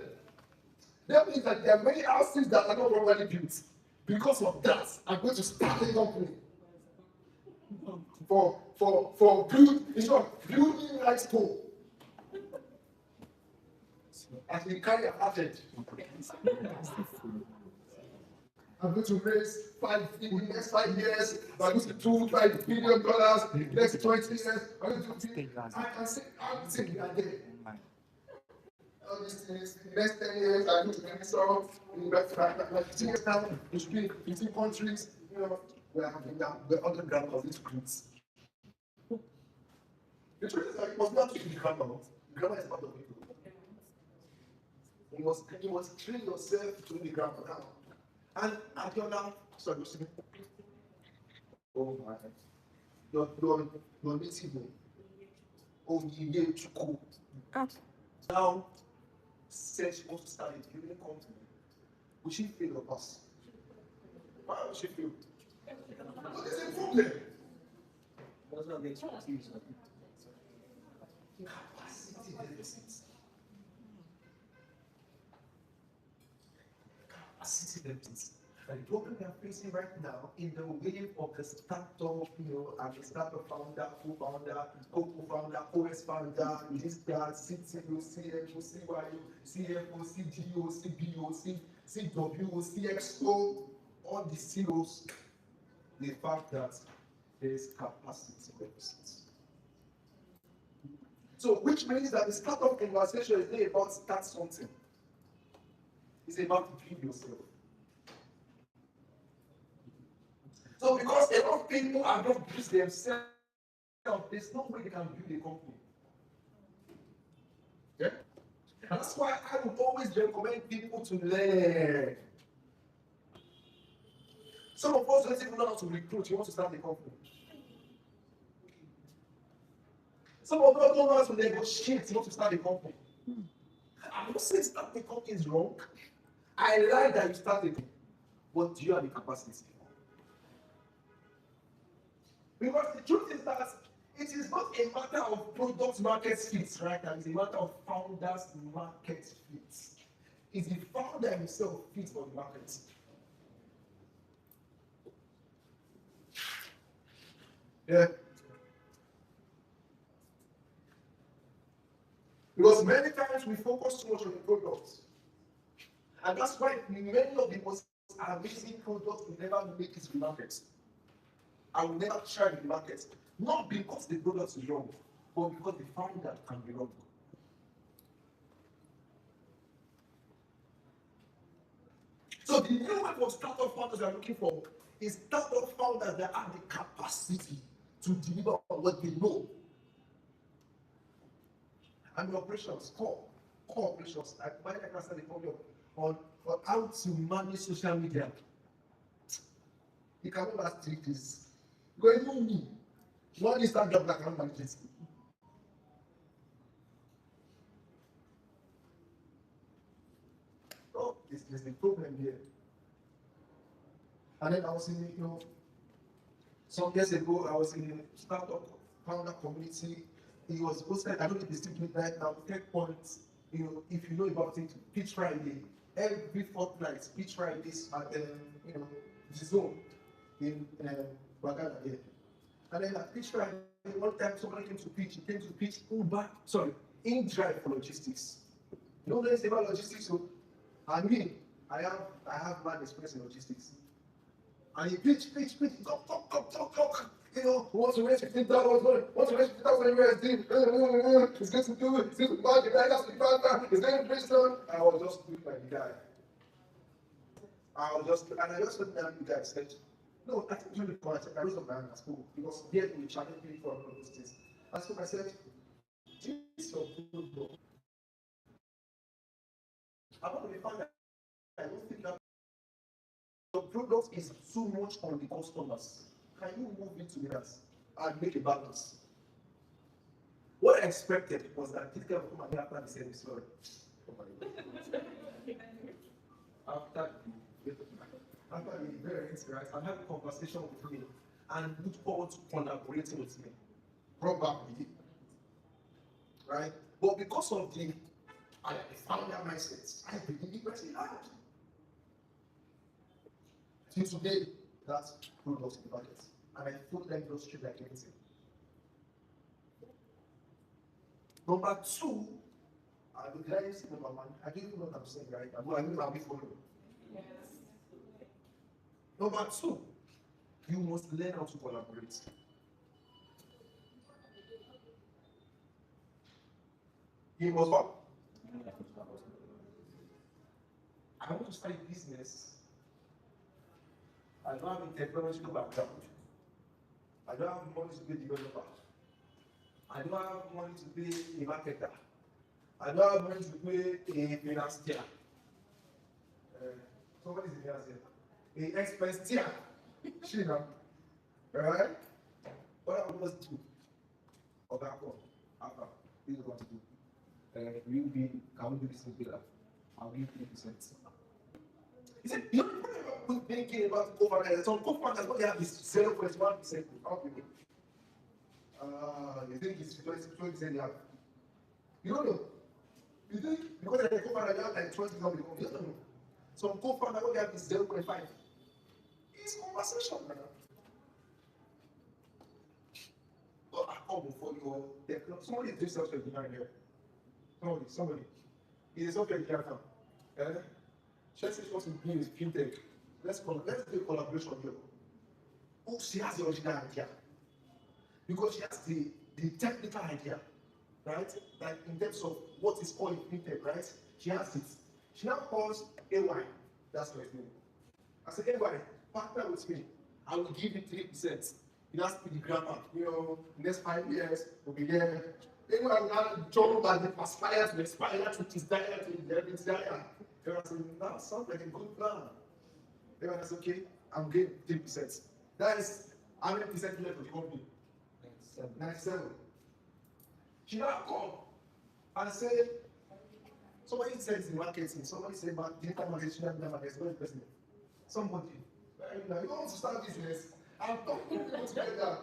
That means that there are many houses that are not properly built. Because of that, I'm going to start a company for building rights co. As we carry a patent. I'm going to raise in the next 5 years, I'm going to do $5 billion, next 20 years, I'm going to be, I can say everything you are there. All these things, in the next 10 years, I'm going to be some, in the next 15 years now, it should be 15 countries, you know, we are having the underground of these groups. The truth is that it was not to be grammar. Grammar is part of it. You must train yourself to be grammar now. And Adiola, sorry, oh my, your native name, Ogiye Chukwu. Now, says she wants to start a building company. Will she fail or pass? Why would she fail? What is the problem? What's not the expertise? Capacity deficits. Capacity deficits. And the problem we are facing right now in the wave of the startup, and the startup founder, co-founder, co-founder, OS founder, this guy, CTO, CFO, CYO, CFO, CGO, CBO, CWO, CXO, all the CEOs, the fact that there is capacity deficits. So, which means that the startup conversation is not about start something. It's about build yourself. So because a lot of people are not built themselves, there's no way they can build a company. Yeah? That's why I would always recommend people to learn. Some of us don't even know how to recruit, you want to start a company. Some of us don't know how to negotiate, you want to start a company. I'm not saying start a company is wrong. I like that you started it, but do you have the capacity? Because the truth is that it is not a matter of product market fit, right? It's a matter of founders market fit. Is the founder himself fit for the market? Yeah. Because many times we focus too much on the products. And that's why many of the most amazing products will never make it to the market. I will never try the market. Not because the product is wrong, but because the founder can be wrong. So the new wave of startup founders we are looking for is startup founders that have the capacity to deliver on what they know. And the operations, core operations. Why I can start the company on how to manage social media. You cannot last 3 days. Because even me, one Instagram that cannot manage it. there's a problem here. And then I was in, some years ago, I was in a startup founder community. It was posted, I don't know if it's still doing that now, 10 points, if you know about it, Pitch Friday. Every fortnight, Pitch Fridays at the zone in Bagada here. And then at Pitch Friday, one time somebody came to pitch, in-drive for logistics. You know anything about logistics? So, I mean, I have bad experience in logistics. And he pitch, talk. Wants to raise 15,000, wants to raise 50,000 USD. He's going to do it. He's going to buy the guy, that's the partner. He's going to Bristol. I was just doing like the guy. I just looked at the guy and said, no, I think during the point, I raised up my hand at school because there we challenged me for all of those things. And so I said, this is your good book. I want to be found that I don't think that the product is too much on the customers. Can you move into that and make a balance? What I expected was that this guy would come and after the same story. After the parents, right, and have a conversation with me and look forward to collaborating with me. Probably. Right? But because of the founder mindset, I believe it was hard. Till today, that's products in the market. And I feel that those treat like anything. Number two, did I say number one? I didn't know what I'm saying, right? I'll be following. Yes. Number two, you must learn how to collaborate. You must what? I want to start a business. I don't have a technological background. I don't have money to be a developer. I don't have money to be a marketer. I don't have money to be a financier. Somebody is a financier. A expensier. She now. Alright? What I want to do? Okay, after. This is what to do. Can we do this together? I'll give you 3%. He said, you know, thinking about overnight. Some co-founders, what they have is 0.1%. How do you think it's 20% they have? You don't know. You think because they're a co-founder, they have like 20 companies. You don't know. Some co-founders, what they have is 0.5. It's conversation, man. But I come before your technology. Somebody is doing software engineering here. Somebody. He's a software engineer now. Let's say she wants to be in fintech. Let's do a collaboration here. Oh, she has the original idea. Because she has the technical idea, right? Like in terms of what is called fintech, right? She has it. She now calls AY. That's my name. I said, AY, partner with me. I will give you 3%. You have to be the grammar. Next 5 years, we'll be there. AY will now jump and aspire to desire to their desire. Everyone said, that sounds like a good plan. Everyone said, okay, I'm getting 3%. That is how many percent left of the company? 97. She now come and said, somebody said it's in marketing, somebody said, but data marketing, somebody, you don't want to start business, I'm talking to people together.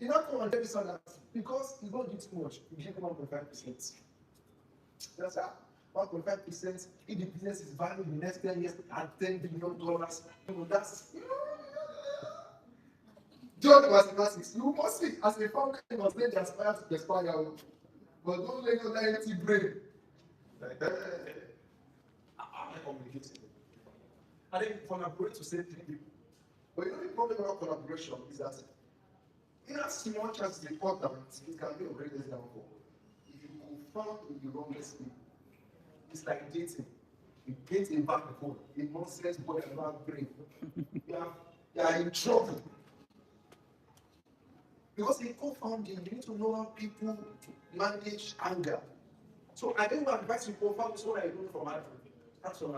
You don't come and tell me something because you don't do too much, you give 1.5%. That's how. 1.5%, if the business is valued in the next 10 years at $10 billion, that's John mathematics. You must see, as a founder, you must let the aspire to aspire, but don't let your empty brain. Like, I'm communicating. And then collaborate to save 3 people. But the problem about collaboration is that in as much as it's important, it can be a greatest downfall. If you confound with the wrongest people, it's like dating. You date a backbone, a nonsense boy and bad brain. You are in trouble. Because in co-founding, you need to know how people manage anger. So I don't advise you co-found this what I do from Andrew. That's all.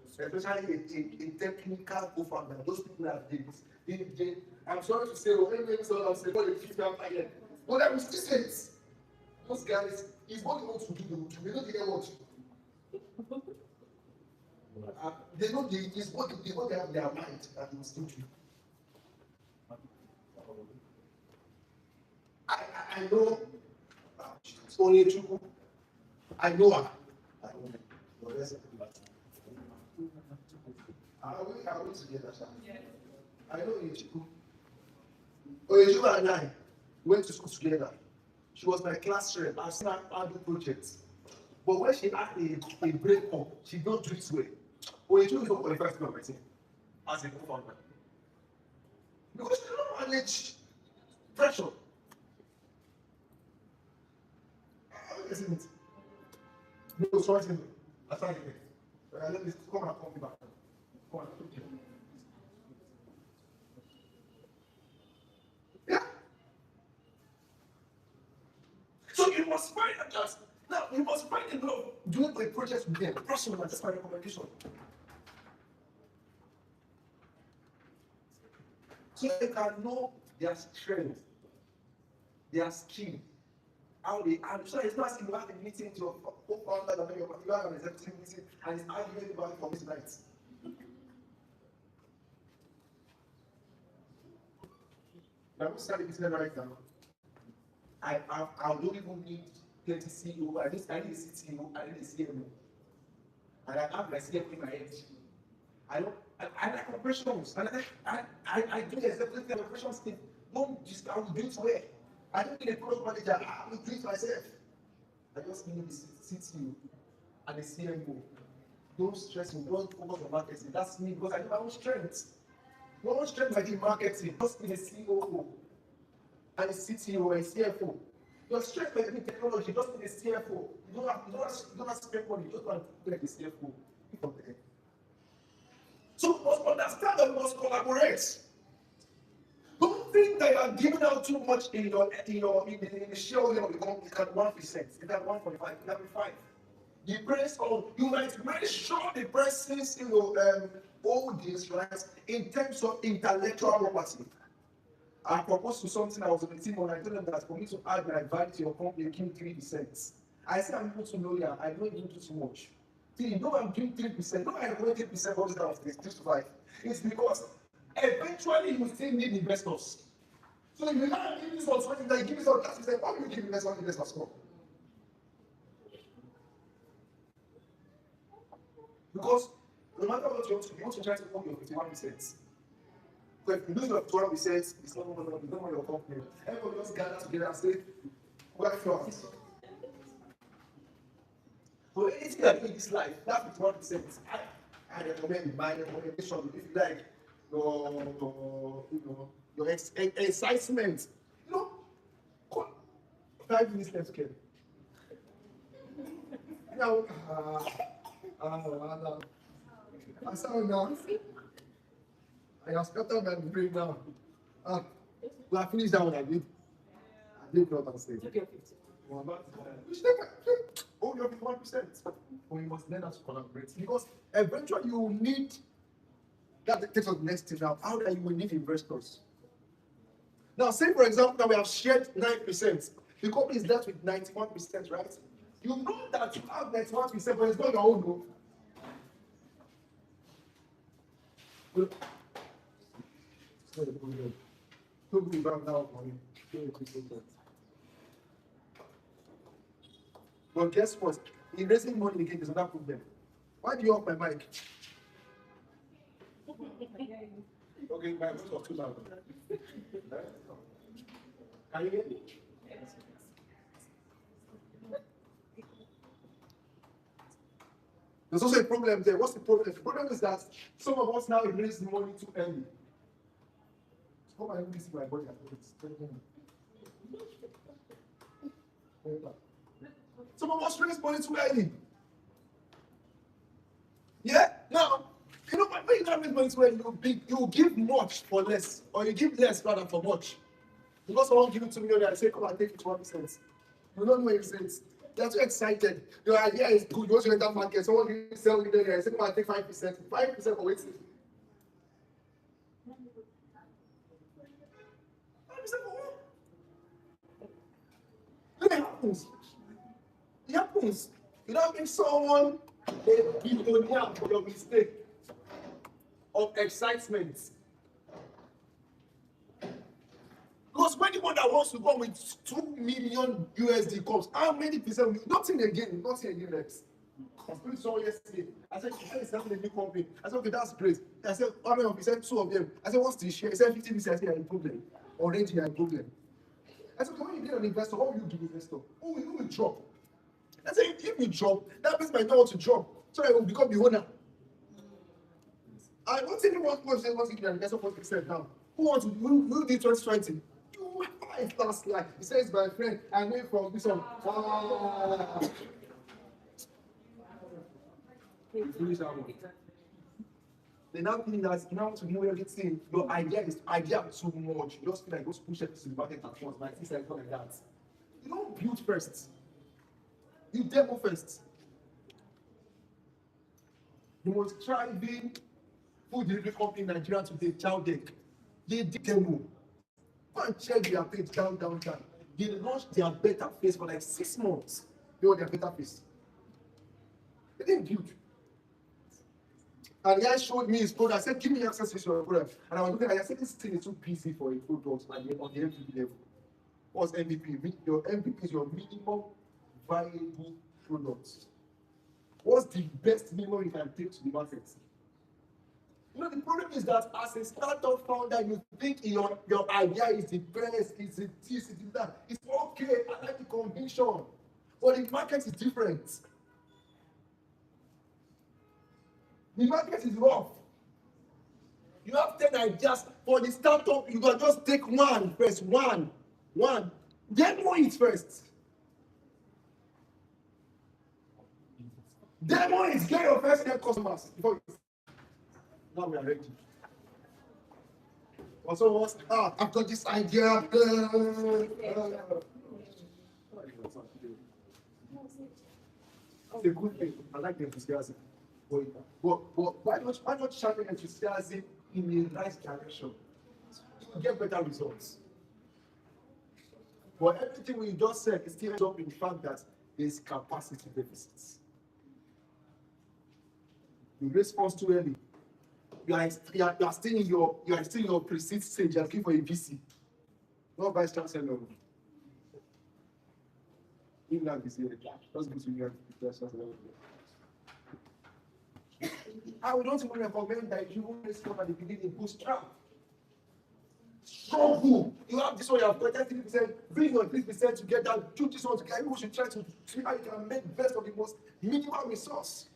Especially a technical co-founder. Those people have they I'm sorry to say, I'm saying, what they keep them again. But I will still say this. Those guys, it's what they want to do. They don't get what. They know it's what they have in their mind that they will still do. I know it's only true. I know her. I know her. But let's say are we together, sir? Yes. I know Oyechuku. Oyechuku and I went to school together. She was my class rep. I've seen her do projects. But when she had a breakup, she don't do it well. Oyechuku is not qualified to be on my team as a co-founder. Because she don't manage pressure. Isn't it? No, sorry, I tried it. Let me come and call me back. Come on. Yeah. So you must find a just now you must find a love doing a project with them. Personal, that's my recommendation. So they can know their strength, their skill, how they are. So it's not as if you have a meeting to your co-founder and you have an executive meeting and it's arguing about it for this night. Now, we start the business right now. I don't even need plenty CEO. I need a CTO, I need a CMO. And I have my CMO in my head. I like operations. And I do the executive operations thing. Don't just, I will do it well. I don't need a product manager. I will do it myself. I just need the CTO and the CMO. Don't stress me. Don't focus on marketing. That's me because I know my own strengths. My own strength might be marketing. Just need a COO and a CTO and a CFO. Your strength might be technology. Just need a CFO. You don't have to spend money. Just want to get a CFO. So we must understand that we must collaborate. Don't think that you are giving out too much in the shareholding of the company. It can 1%, it can 1.5, it can be 5. Depends on you might make sure the person's holdings, right, in terms of intellectual property. I proposed to something I was on the team on. I told them that for me to add my value to your company, give me 3%. I said I'm able to know you. I don't even do too much. See, you know I'm doing 3%. No, I'm doing 3% all this kind of things, 3 to 5. It's because eventually you still need investors. So if you can't give this one something that you give this one 30%, why will you give investors more? Because no matter what you want to try to hold your 51%. So if you lose your 12%, it's not more your company. Everybody just gather together and say, well, yours. So anything that you do in this life, that 51%, I recommend my recommendation. If you like your excitement, 5 minutes left, okay. Now, I sound now. I have scattered my brain now. We have finished that one, I did. I did not on stage. Oh, you're 51%. But we must learn how to collaborate because eventually you will need that takes us next thing now. How that you will need investors. Now, say for example that we have shared 9%. The company is left with 91%, right? You know that you have 91%, but it's not your own goal. Tobi back now for you. But guess what? In raising money again is another problem. Why do you off my mic? Okay, my voice was too loud. Can you hear me? There's also a problem there. What's the problem? The problem is that some of us now raise the money too early. How am I missing my body? Some of us raise money too early. Yeah? Now, when you don't raise money too early, you give much for less, or you give less rather for much. Because someone give it to me, I say, come and take it 1%. You don't know what you say. They're too excited. Your idea is good. You want to enter market. Someone give you sell you there. I say, come and take 5%. 5% for waiting. 5% for what? It happens. It happens. You know, if someone A billionaire for your mistake of excitement. Because when the one that wants to come with 2 million USD comes, how many percent? Nothing again, next. I spoke to someone yesterday. I said, she said it's having a new company. I said, okay, that's great. I said, how many of you? He said, 2 of them. I said, what's the share? He said, 50%. I said, you're a problem. Already, you're a problem. I said, okay, when you get an investor, what will you do with investor? Who will drop? I said, if you drop, that person might not want to drop. So I will become the owner. I don't think anyone wants to give an investor 40% now. Who wants to who did 2020? You fight last night. He says, my friend, I know from this one. Finish that one. They now think that you now want to know everything. Your idea too much. You just feel like just push it to the market at once. My things like that. You don't build first. You demo first. The most thriving food delivery company in Nigeria today, Chowdeck. They did demo. Go and check their page down. They launched their beta phase for like 6 months. They were their beta phase. They didn't build. And the guy showed me his product. I said, give me access to your product. And I was looking at it, I said, this thing is too busy for a product on the MVP level. What's MVP? Your MVP is your minimum viable product. What's the best minimum you can take to the market? You know, the problem is that as a startup founder, you think your idea is the best, it's the this, it's that. It's okay, I like the conviction. But the market is different. The market is rough. You have 10 ideas for the startup, you can just take one first, one. Demo it first. Demo it, get your first 10 customers before you. Now we are ready. Also, I've got this idea. It's a good thing. I like the enthusiasm. But why not channel enthusiasm in the right direction? You will get better results. But everything we just said is still up in the fact that there's capacity deficits. You respond too early. You are still in your pre-seed stage. You are looking for a VC, not vice chancellor. Even like this, just go to your vice chancellor. I would not even recommend that you always come at the beginning bootstrap. Struggle. You have this one, you have got 3%, bring your 3% together, do this one together. You should try to see how you can make best of the most minimal resource.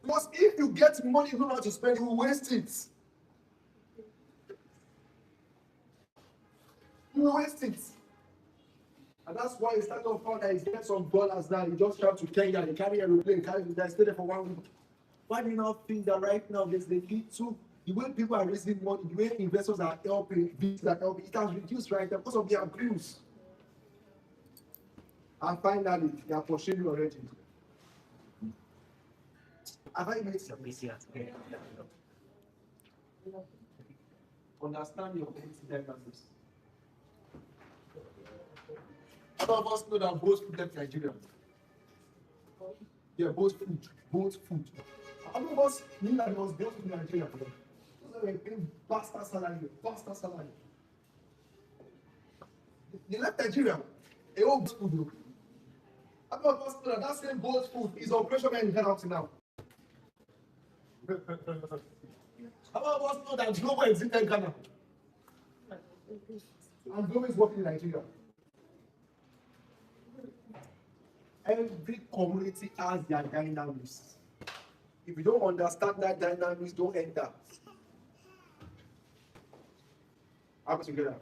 Because if you get money you don't know how to spend, you will waste it. You will waste it. And that's why a startup founder is getting some dollars now. You just travel to Kenya, you carry an aeroplane, stay there for 1 week. Why do you now think that right now there's the need to, the way people are raising money, the way investors are helping, it has reduced right now because of the abuse. And finally, they are pursuing you already. Have I made some mistakes? Understand your dynamics. Some of us know that both food left Nigeria. Yeah, both food. Some of us knew that it was built in Nigeria. Those were paying bastard salary. They left Nigeria. A whole food. Some of us know that same both food is operational in Ghana up to now. How about us know that Global is in Ghana? And Global is working in Nigeria. Every community has their dynamics. If you don't understand that dynamics, don't enter. Are we together?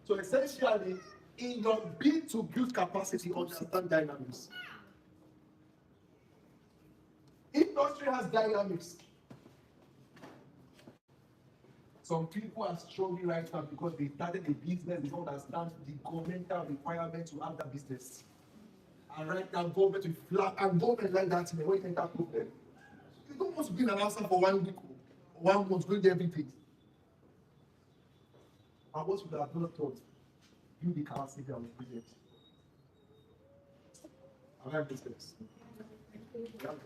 So essentially, in your bid to build capacity, understand dynamics. Industry has dynamics. Some people are struggling right now because they started a business, they don't understand the governmental requirement to have that business. And right now, government will flat, and government like that in a way, that problem. You don't want to be an answer for 1 week or 1 month, going there every day. And what would have not thought? Build the capacity of the project. I have business. You're all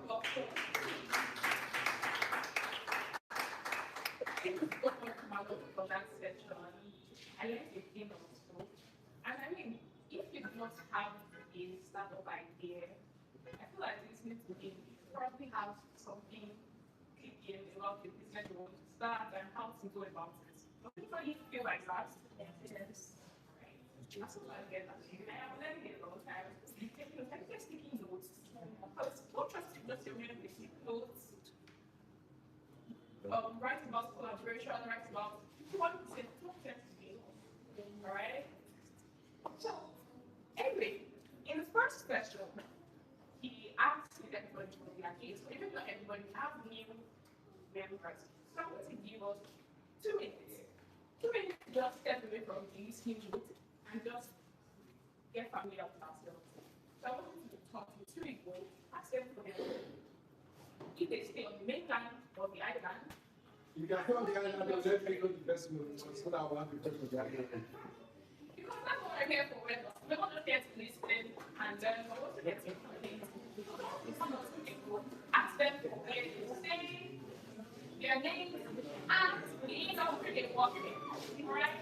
welcome. Thank you so much, Margot, for that session. I learned a thing also. And I mean, if you do not have a startup idea, I feel like listening to him, you probably have something clicking about the business you want to start and how to go about it. Don't you feel like that? Yes. Right. That's what I get. I am learning a lot. I'm just taking notes. Because don't just your mind, take notes. Write about collaboration, write about what it tends to be. All right. So, anyway, in the first question, he asked if everybody to be like this. So even though everybody have new members, so I'm going to give us 2 minutes. 2 minutes to just step away from these huge and just get familiar with ourselves. So I want you to talk to 2 people, ask them for their if they stay on the mainland or the island. You can come the island and let me know the best move. So that I will have to talk to the island. Because that's what I'm here for. We're not just here to listen and learn, but also here to communicate. Ask them for where they stay, their names, and the industry they work in. Alright?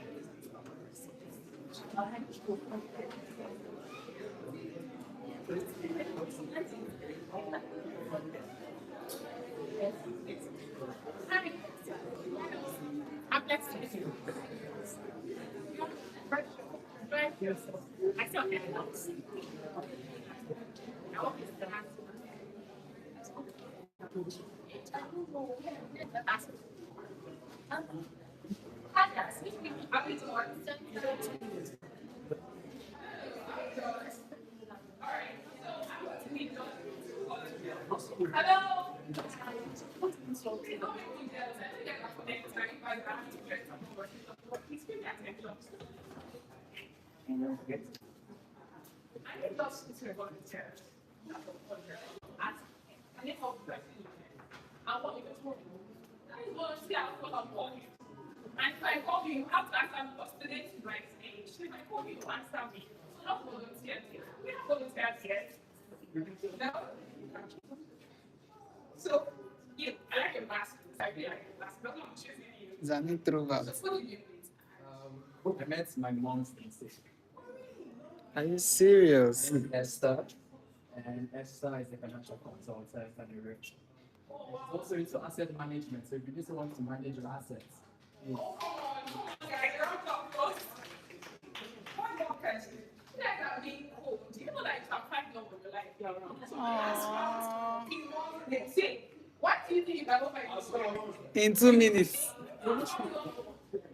I'm next to you. Yes. I still have notes. No, it's the last hello. I need those to volunteer. I need help with I want you to talk. I need volunteer for the morning. And if I call you, you have to answer me because today is my stage. So if I call you, you answer me. So not volunteer here. We have volunteers here. No? So, you, I like your mask. I really like your mask. But I'm choosing you. It's an introvert. So what do you do? I met my mom's sister. Are you serious? Esther. And Esther is a financial consultant and a rich. Also into asset management. So if you just want to manage your assets. Oh, guys, you're on top. One more question. You guys are being cold. Do you know that you can find love with your life here around? So Aww. in 1 minute. See, what do you think you can go by yourself? In 2 minutes.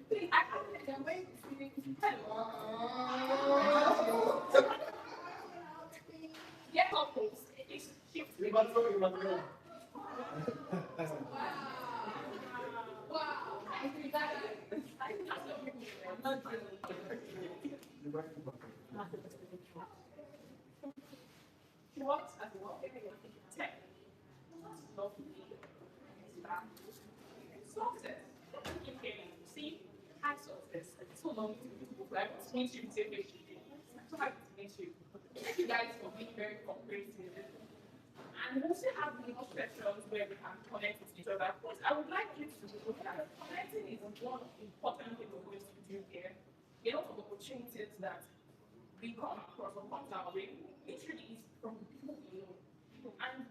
See, I can't let them wait to see. Get up, please. It's shift. Wow. I think that she works as well. Tech. Lovely. Success. See, high success. It's so long to people. I want to meet you in I'm so happy to meet you. Thank you guys for being very cooperative. And we also have more sessions where we can connect with each other. But I would like you to know that connecting is one important thing we're going to do here. A lot of opportunities that we come across or comes our way literally is from people we know. And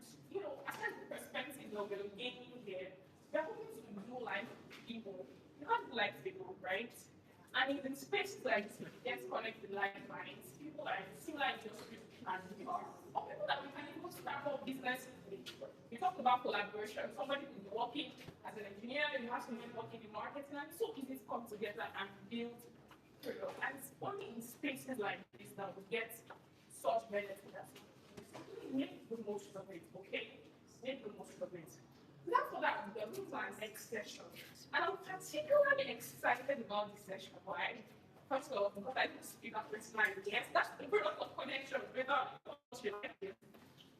aside the perspective that we're gaining here, we're hoping to do life with people. You have to like people, right? And in spaces like this, we get connected like minds, people are in similar industries and we are, or people that we can even start up businesses with. We talked about collaboration. Somebody could be working as an engineer, you have someone working in marketing, and it's so easy to come together and build products. And it's only in spaces like this that we get such benefits. Make the most of it, okay? Make the most of it. That's what I'm going to our next session. And I'm particularly excited about this session. Why? First of all, because I need to speak up personally. Yes, that's the product of connection. Whether you like it.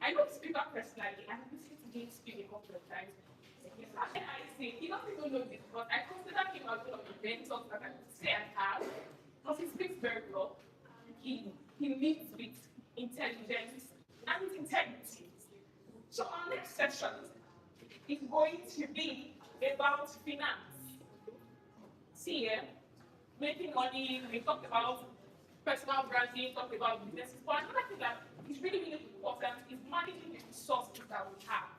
I I don't speak up personally. I listened to him speak a couple of times. I say, he doesn't even know this, but I consider him as one of the mentors that I would say I have, because he speaks very well. He leads with intelligence and with integrity. So our next session is going to be about finance. See, making money, we talked about personal branding, talked about businesses, but another thing that is really, really important is managing the resources that we have,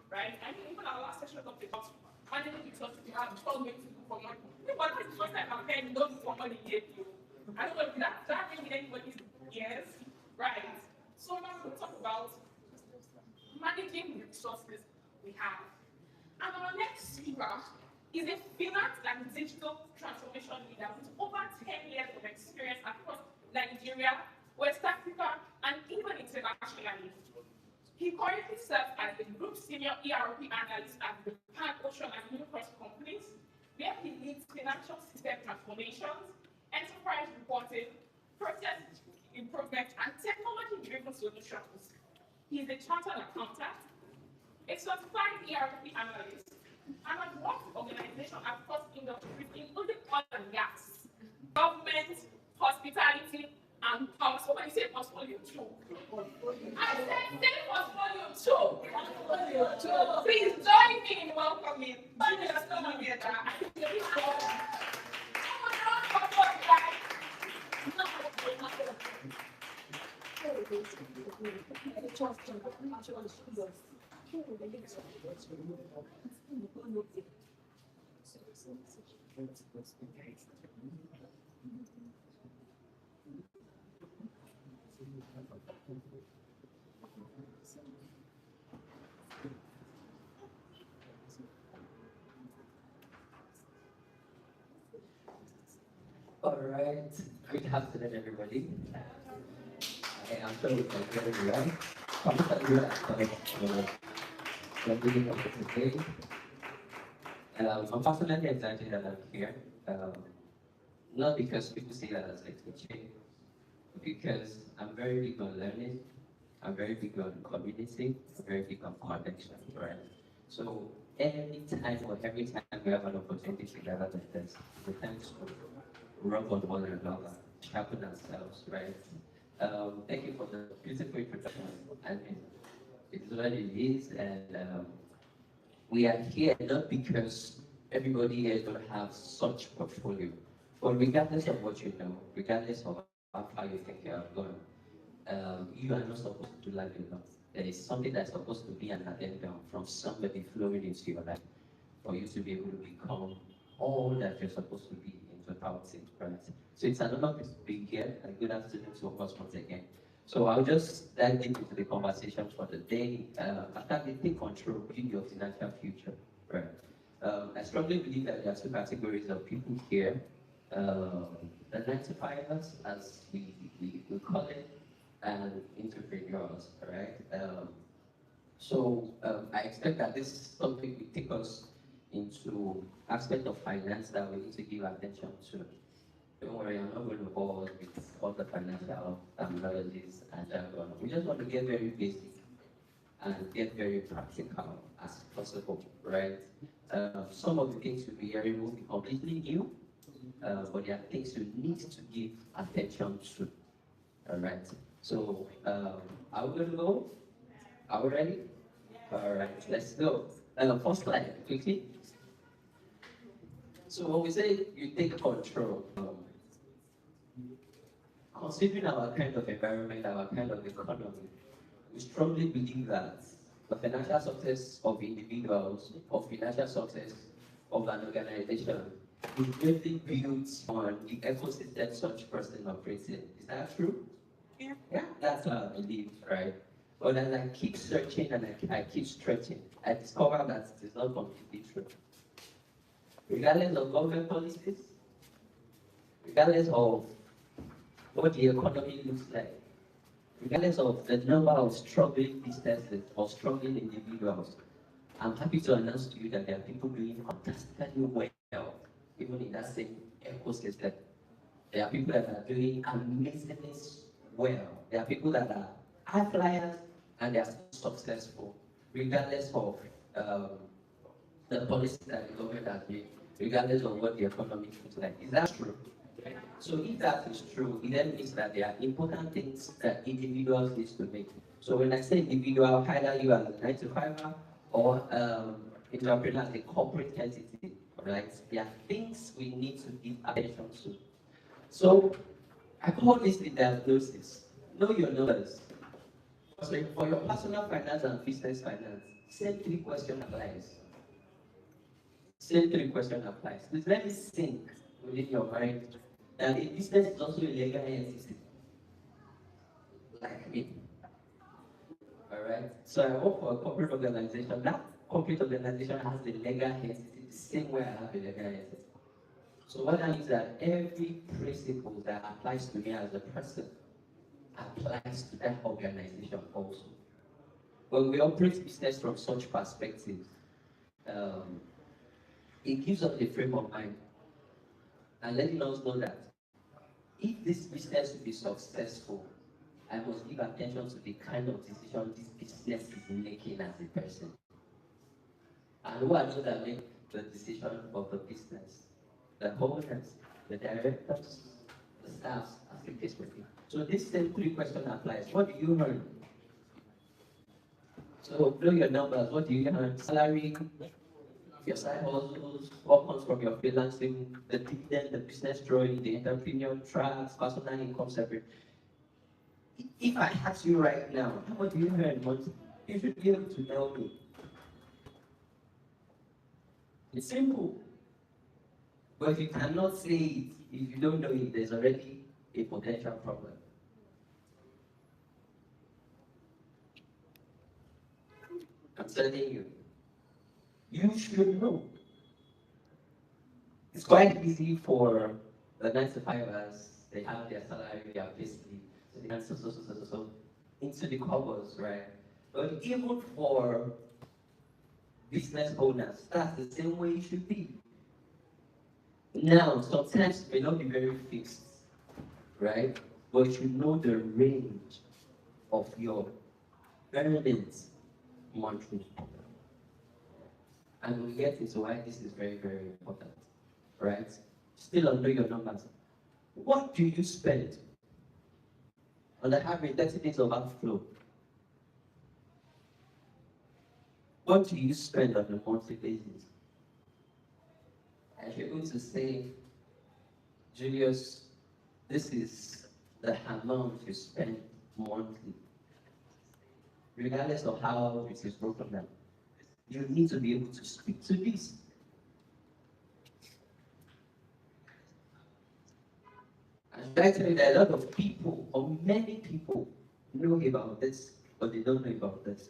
right? I mean, even our last session talked about managing the resources we have before going to look for money. But that's the first time I've heard no look for money yet. I don't know if that maybe anybody's ears, right? So now we'll talk about managing the resources we have. And our next speaker is a finance and digital transformation leader with over 10 years of experience across Nigeria, West Africa, and even internationally. He currently serves as the Group Senior ERP Analyst at the Pan Ocean and Unicross companies, where he leads financial system transformations, enterprise reporting, process improvement, and technology-driven solutions. He is a chartered accountant, a certified ERP analyst, and has worked with organizations across industries, including oil and gas, government, hospitality, and power. Somebody say portfolio too. I said say portfolio too. Portfolio too. Please join me in welcoming. All right. Good afternoon, everybody. I am sure we can hear me well. I'm beginning of the day. I'm personally excited that I'm here. Not because people see that as a teaching, but because I'm very big on learning. I'm very big on community. I'm very big on connection, right? So any time or every time we have an opportunity to gather like this, we tend to rub on one another, sharpen ourselves, right? Thank you for the beautiful introduction. I mean, it's what it is, and we are here not because everybody here is going to have such portfolio, but regardless of what you know, regardless of how far you think you are going, you are not supposed to do life alone. There is something that's supposed to be an addendum from somebody flowing into your life for you to be able to become all that you're supposed to be in totality, right? So it's an honor to be here, and good afternoon to us once again. So I'll just dive into the conversation for the day. Take control, build your financial future, right? I strongly believe that there are two categories of people here. The 95ers, as we call it, and entrepreneurs, right? I expect that this topic will take us into aspect of finance that we need to give attention to. Don't worry, I'm not going to bore with all the financial terminologies and jargon. We just want to get very basic and get very practical as possible, right? Some of the things you'll be hearing will be completely new, but there are things you need to give attention to, all right? So, are we going to go? Are we ready? All right, let's go. First slide, quickly. So when we say you take control, considering our kind of environment, our kind of economy, we strongly believe that the financial success of individuals, of financial success of an organization, is really built on the ecosystem such person operates in. Is that true? Yeah, that's what I believe, right? But as I keep searching and I keep stretching, I discover that it is not completely true. Regardless of government policies, regardless of what the economy looks like, regardless of the number of struggling businesses or struggling individuals, I'm happy to announce to you that there are people doing fantastically well, even in that same ecosystem. There are people that are doing amazingly well. There are people that are high flyers and they are still successful, regardless of um, the policy that the government has made, regardless of what the economy looks like. Is that true? So if that is true, it then means that there are important things that individuals need to make. So when I say individual, either you as a 9 to 5 or entrepreneur as a corporate entity, right? There are things we need to give attention to. So I call this the diagnosis. Know your numbers. So for your personal finance and business finance, same three question applies. Same three question applies. Please let me sink within your mind that a business is also a legal entity, like me. All right. So I work for a corporate organization. That corporate organization has a legal entity, the same way I have a legal entity. So what that means that every principle that applies to me as a person applies to that organization also. When we operate business from such perspectives, um, it gives us a frame of mind and letting us know that if this business will be successful, I must give attention to the kind of decision this business is making as a person. And who are those that make the decision of the business? The owners, the directors, the staffs, as the case may be. So this same three question applies. What do you earn? So know your numbers. What do you earn? Salary, your side hustles, what comes from your freelancing, the dividend, the business drawing, the entrepreneur tracks, personal income separate. If I ask you right now, how much do you earn monthly? You should be able to tell me. It's simple. But if you cannot say it, if you don't know it, there's already a potential problem. I'm telling you, you should know. It's quite easy for the 9 to 5ers, they have their salary, their pay slip, so they can so into the covers, right? But even for business owners, that's the same way it should be. Now, sometimes it may not be very fixed, right? But you know the range of your earnings monthly. And we get into why this is very, very important, right? Still under your numbers. What do you spend on the average 30 days of outflow? What do you spend on a monthly basis? And you're going to say, Julius, this is the amount you spend monthly, regardless of how it is broken down. You need to be able to speak to this. And I tell you that a lot of people, or many people, know about this, but they don't know about this.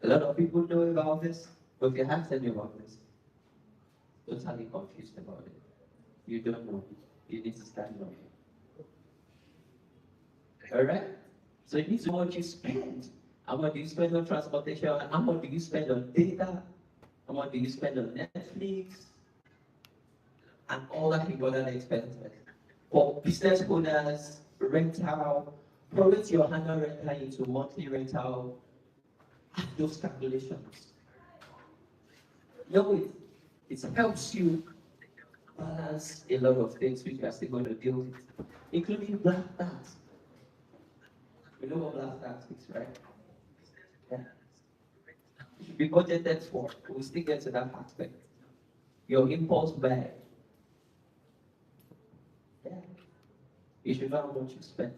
A lot of people know about this, but they have said about this. Totally confused about it. You don't know. You need to stand on it. Alright? So you need to know what you spend. How much do you spend on transportation? How much do you spend on data? How much do you spend on Netflix? And all that important expenses. For business owners, rental, prorate your annual rental into monthly rental. Have those calculations. Know it. It helps you balance a lot of things which you are still going to deal with, including black tax. You know what black tax is, right? Yeah. It should be budgeted for. We'll still get to that aspect. Your impulse buy. Yeah. You should know how much you spend.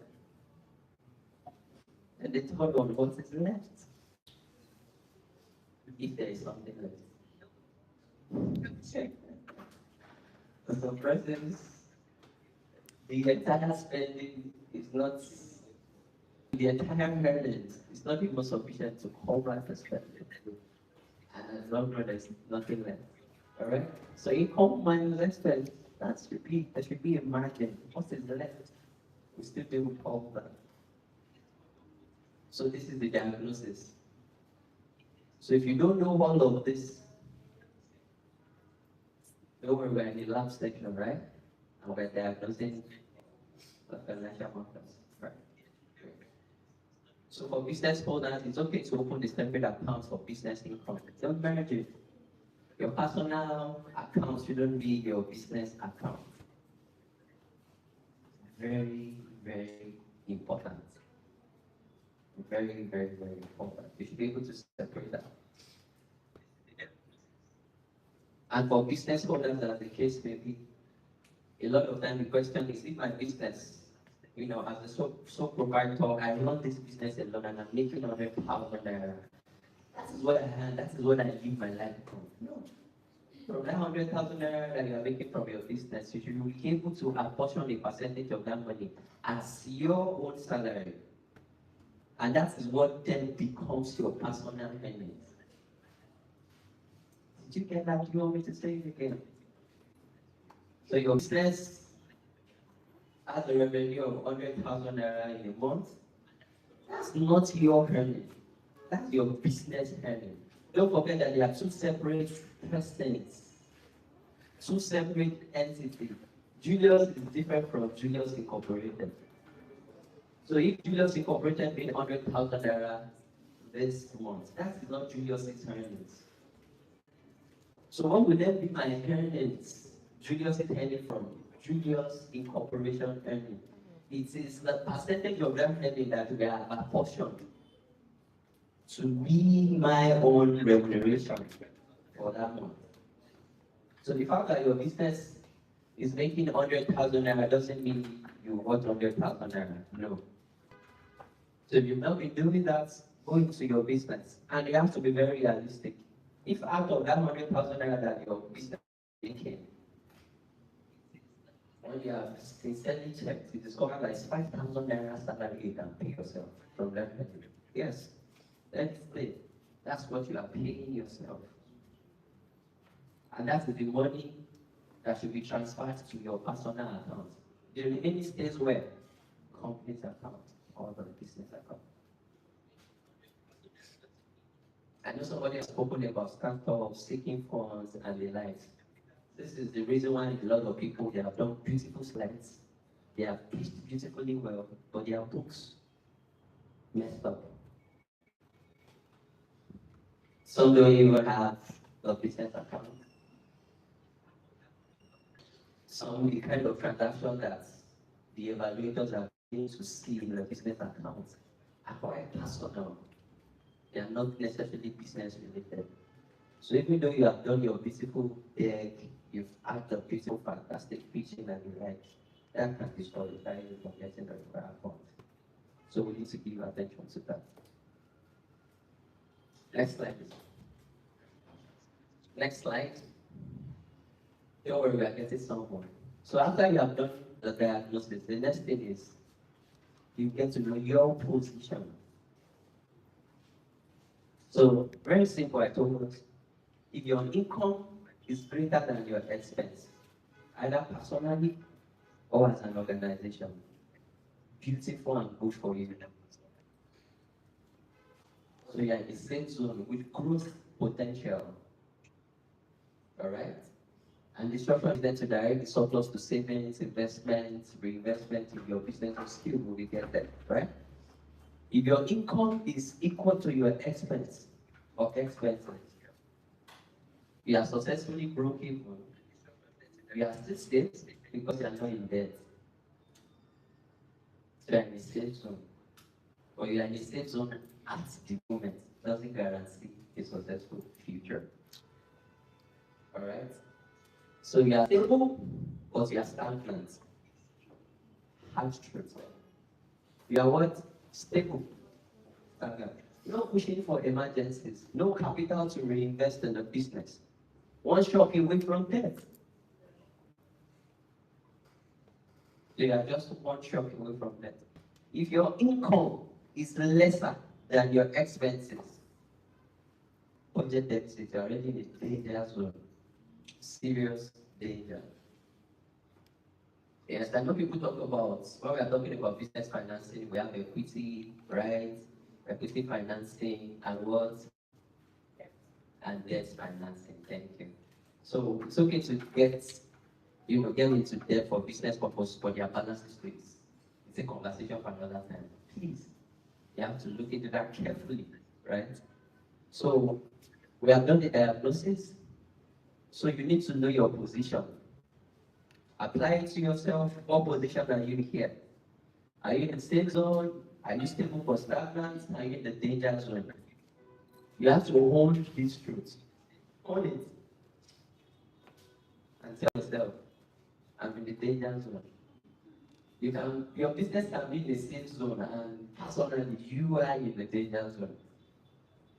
And the third one, what is left? If there is something left. So presence, the entire spending is not the entire earnings is not even sufficient to cover the spending. And as long as there's nothing left. Alright? So income minus expense, there should be a margin. What is left? We still deal with all that. So this is the diagnosis. So if you don't know all of this, don't worry, we're in the lab section, right? And we're diagnosing the financial markets. So for business owners, it's okay to open a separate account for business income. Don't merge it. Your personal account shouldn't be your business account. Very, very important. Very, very, very important. You should be able to separate that. And for business owners, as the case may be, a lot of time the question is, if my business, as a sole proprietor, I run this business alone and I'm making 100,000 naira. That is what I had, that is what I live my life from. No. From that 100,000 naira that you are making from your business, you should be able to apportion a percentage of that money as your own salary. And that is what then becomes your personal earnings. Did you get that? Do you want me to say it again? So your business has a revenue of 100,000 naira in a month. That's not your earning. That's your business earning. Don't forget that there are two separate persons, two separate entities. Julius is different from Julius Incorporated. So if Julius Incorporated paid 100,000 naira this month, that is not Julius's earnings. So what will then be my earnings? Julius is earning from Julius Incorporation earning. It is the percentage of that earning that we have apportioned to be my own remuneration for that month. So the fact that your business is making 100,000 naira doesn't mean you want 100,000 naira. No. So if you've not been doing that, go into your business. And you have to be very realistic. If out of that 100,000 naira that your business is making, when you have sincerely checked, you discover that it's 5,000 naira salary you can pay yourself from that revenue. Yes, let's say that's what you are paying yourself. And that's the money that should be transferred to your personal account. The remaining stays where? Company's account or the business account. I know somebody has spoken about startups, seeking funds, and the likes. This is the reason why a lot of people, they have done beautiful slides, they have pitched beautifully well, but their books messed up. Some don't even have a business account. Some the kind of transaction that the evaluators are going to see in the business account are quite personal. They are not necessarily business related. So even though you have done your beautiful deck, you've had the beautiful, fantastic pitching and the like, that can disqualify you from getting the required funds. So we need to give attention to that. Next slide. Next slide. Don't worry, we are getting somewhere. So after you have done the diagnosis, the next thing is you get to know your position. So very simple, I told us, if your income is greater than your expense, either personally or as an organization, beautiful and good for you. So you are in the same zone with growth potential. All right? And the structure is then to direct the surplus to savings, investments, reinvestment in your business or skill will be get there, right? If your income is equal to your expense or expenses, you are successfully broke even. You are still safe because you are not in debt. So you are in the safe zone. Or you are in the safe zone at the moment. Doesn't guarantee a successful future. All right? So you are stable, but you are stagnant. Hard truth. You are what? Stable. Stagnant. Not pushing for emergencies. No capital to reinvest in the business. One shot away from death. You are just one shot away from death. If your income is lesser than your expenses, budget deficit, you're already in a danger zone. Serious danger. Yes, I know people talk about, when we are talking about business financing, we have equity, right? Equity financing and what? And debt financing. Thank you. So it's okay to get into debt for business purpose, but their balance is please. It's a conversation for another time. Please. You have to look into that carefully, right? So we have done the diagnosis. So you need to know your position. Apply it to yourself. What position are you here? Are you in the safe zone? Are you stable for stagnant? Are you in the danger zone? You have to own these truths. Own it. And tell yourself, I'm in the danger zone. Your business can be in the safe zone, and personally, you are in the danger zone.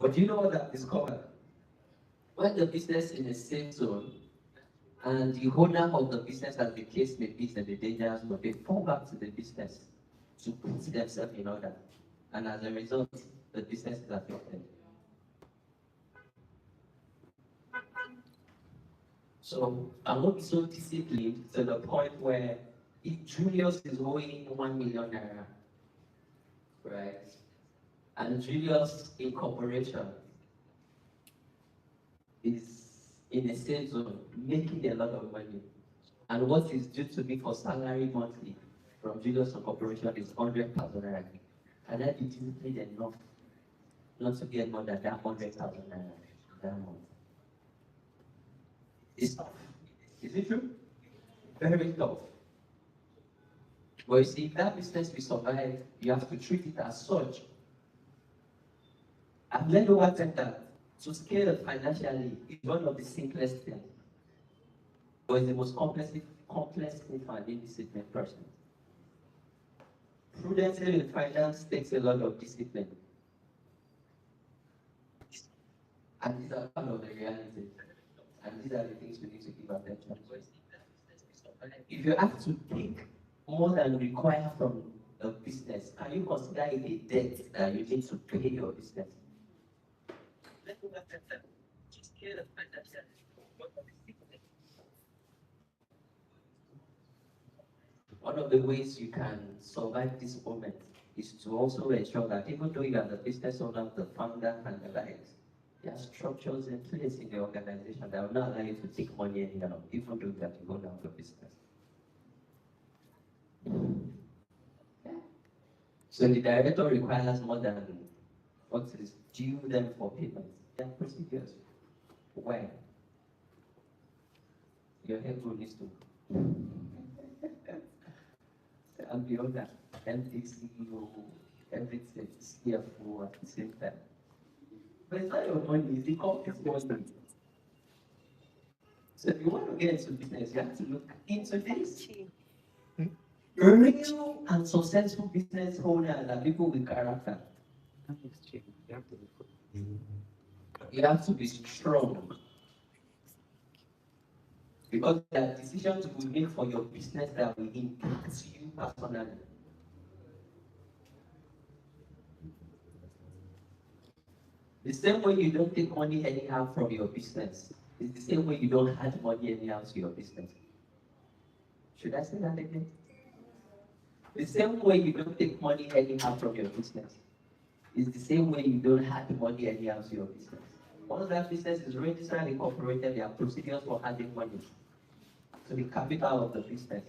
But you know what I've discovered? When the business is in a safe zone, and the owner of the business, as the case may be, is in the danger zone, they fall back to the business to put themselves in order. And as a result, the business is affected. So I won't be so disciplined to the point where if Julius is owing 1 million naira, right? And Julius Incorporation is in a safe zone, making a lot of money. And what is due to me for salary monthly from Julius Incorporation is 100,000 naira. Can I be disciplined enough not to get more than that 100,000 naira that month? It's tough. Is it true? Very tough. But you see, if that business will survive, you have to treat it as such. I've learned over time that to scale financially is one of the simplest things, but it's the most complex thing for an indisciplined person. Prudence in finance takes a lot of discipline. And these are part of the reality. And these are the things we need to give attention to. If you have to take more than require from a business, can you consider it a debt that you need to pay your business? One of the ways you can survive this moment is to also ensure that even though you are the business owner, the founder, and the likes, there are structures in place in the organization that will not allow you to take money anyhow, even though that you own out the business. So the director requires more than what is due them for payment. There are procedures. Why? Your head needs to. And beyond that, MD, CEO, everything, CFO at the same time. But it's not your money, it's the company's money. So if you want to get into business, you have to look into this. Real and successful business owners are people with character. You have to be strong. Because there are decisions you will make for your business that will impact you personally. The same way you don't take money anyhow from your business is the same way you don't add money anyhow to your business. Should I say that again? The same way you don't take money anyhow from your business is the same way you don't add money anyhow to your business. Once that business is registered and incorporated, there are procedures for adding money to the capital of the business.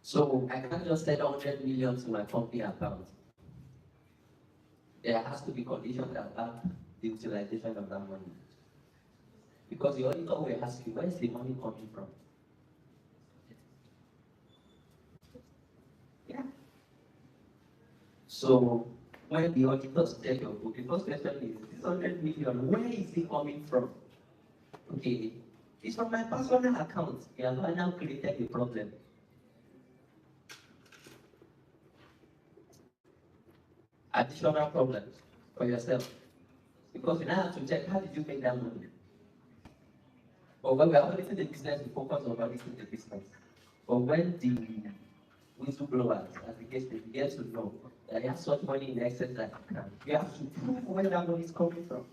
So I can't just send 100 million to my company account. There has to be conditions that back the utilization of that money. Because the auditor will ask you, where's the money coming from? Yeah. So when the auditors check your book, the first question is, this 100 million, where is it coming from? Okay, it's from my personal account. You have now created a problem. Additional problems for yourself. Because you now have to check, how did you make that money? But when we are auditing the business, we focus on auditing the business. But when the whistleblowers, as the case they get to know that you have such money in excess that you have to prove where that money is coming from.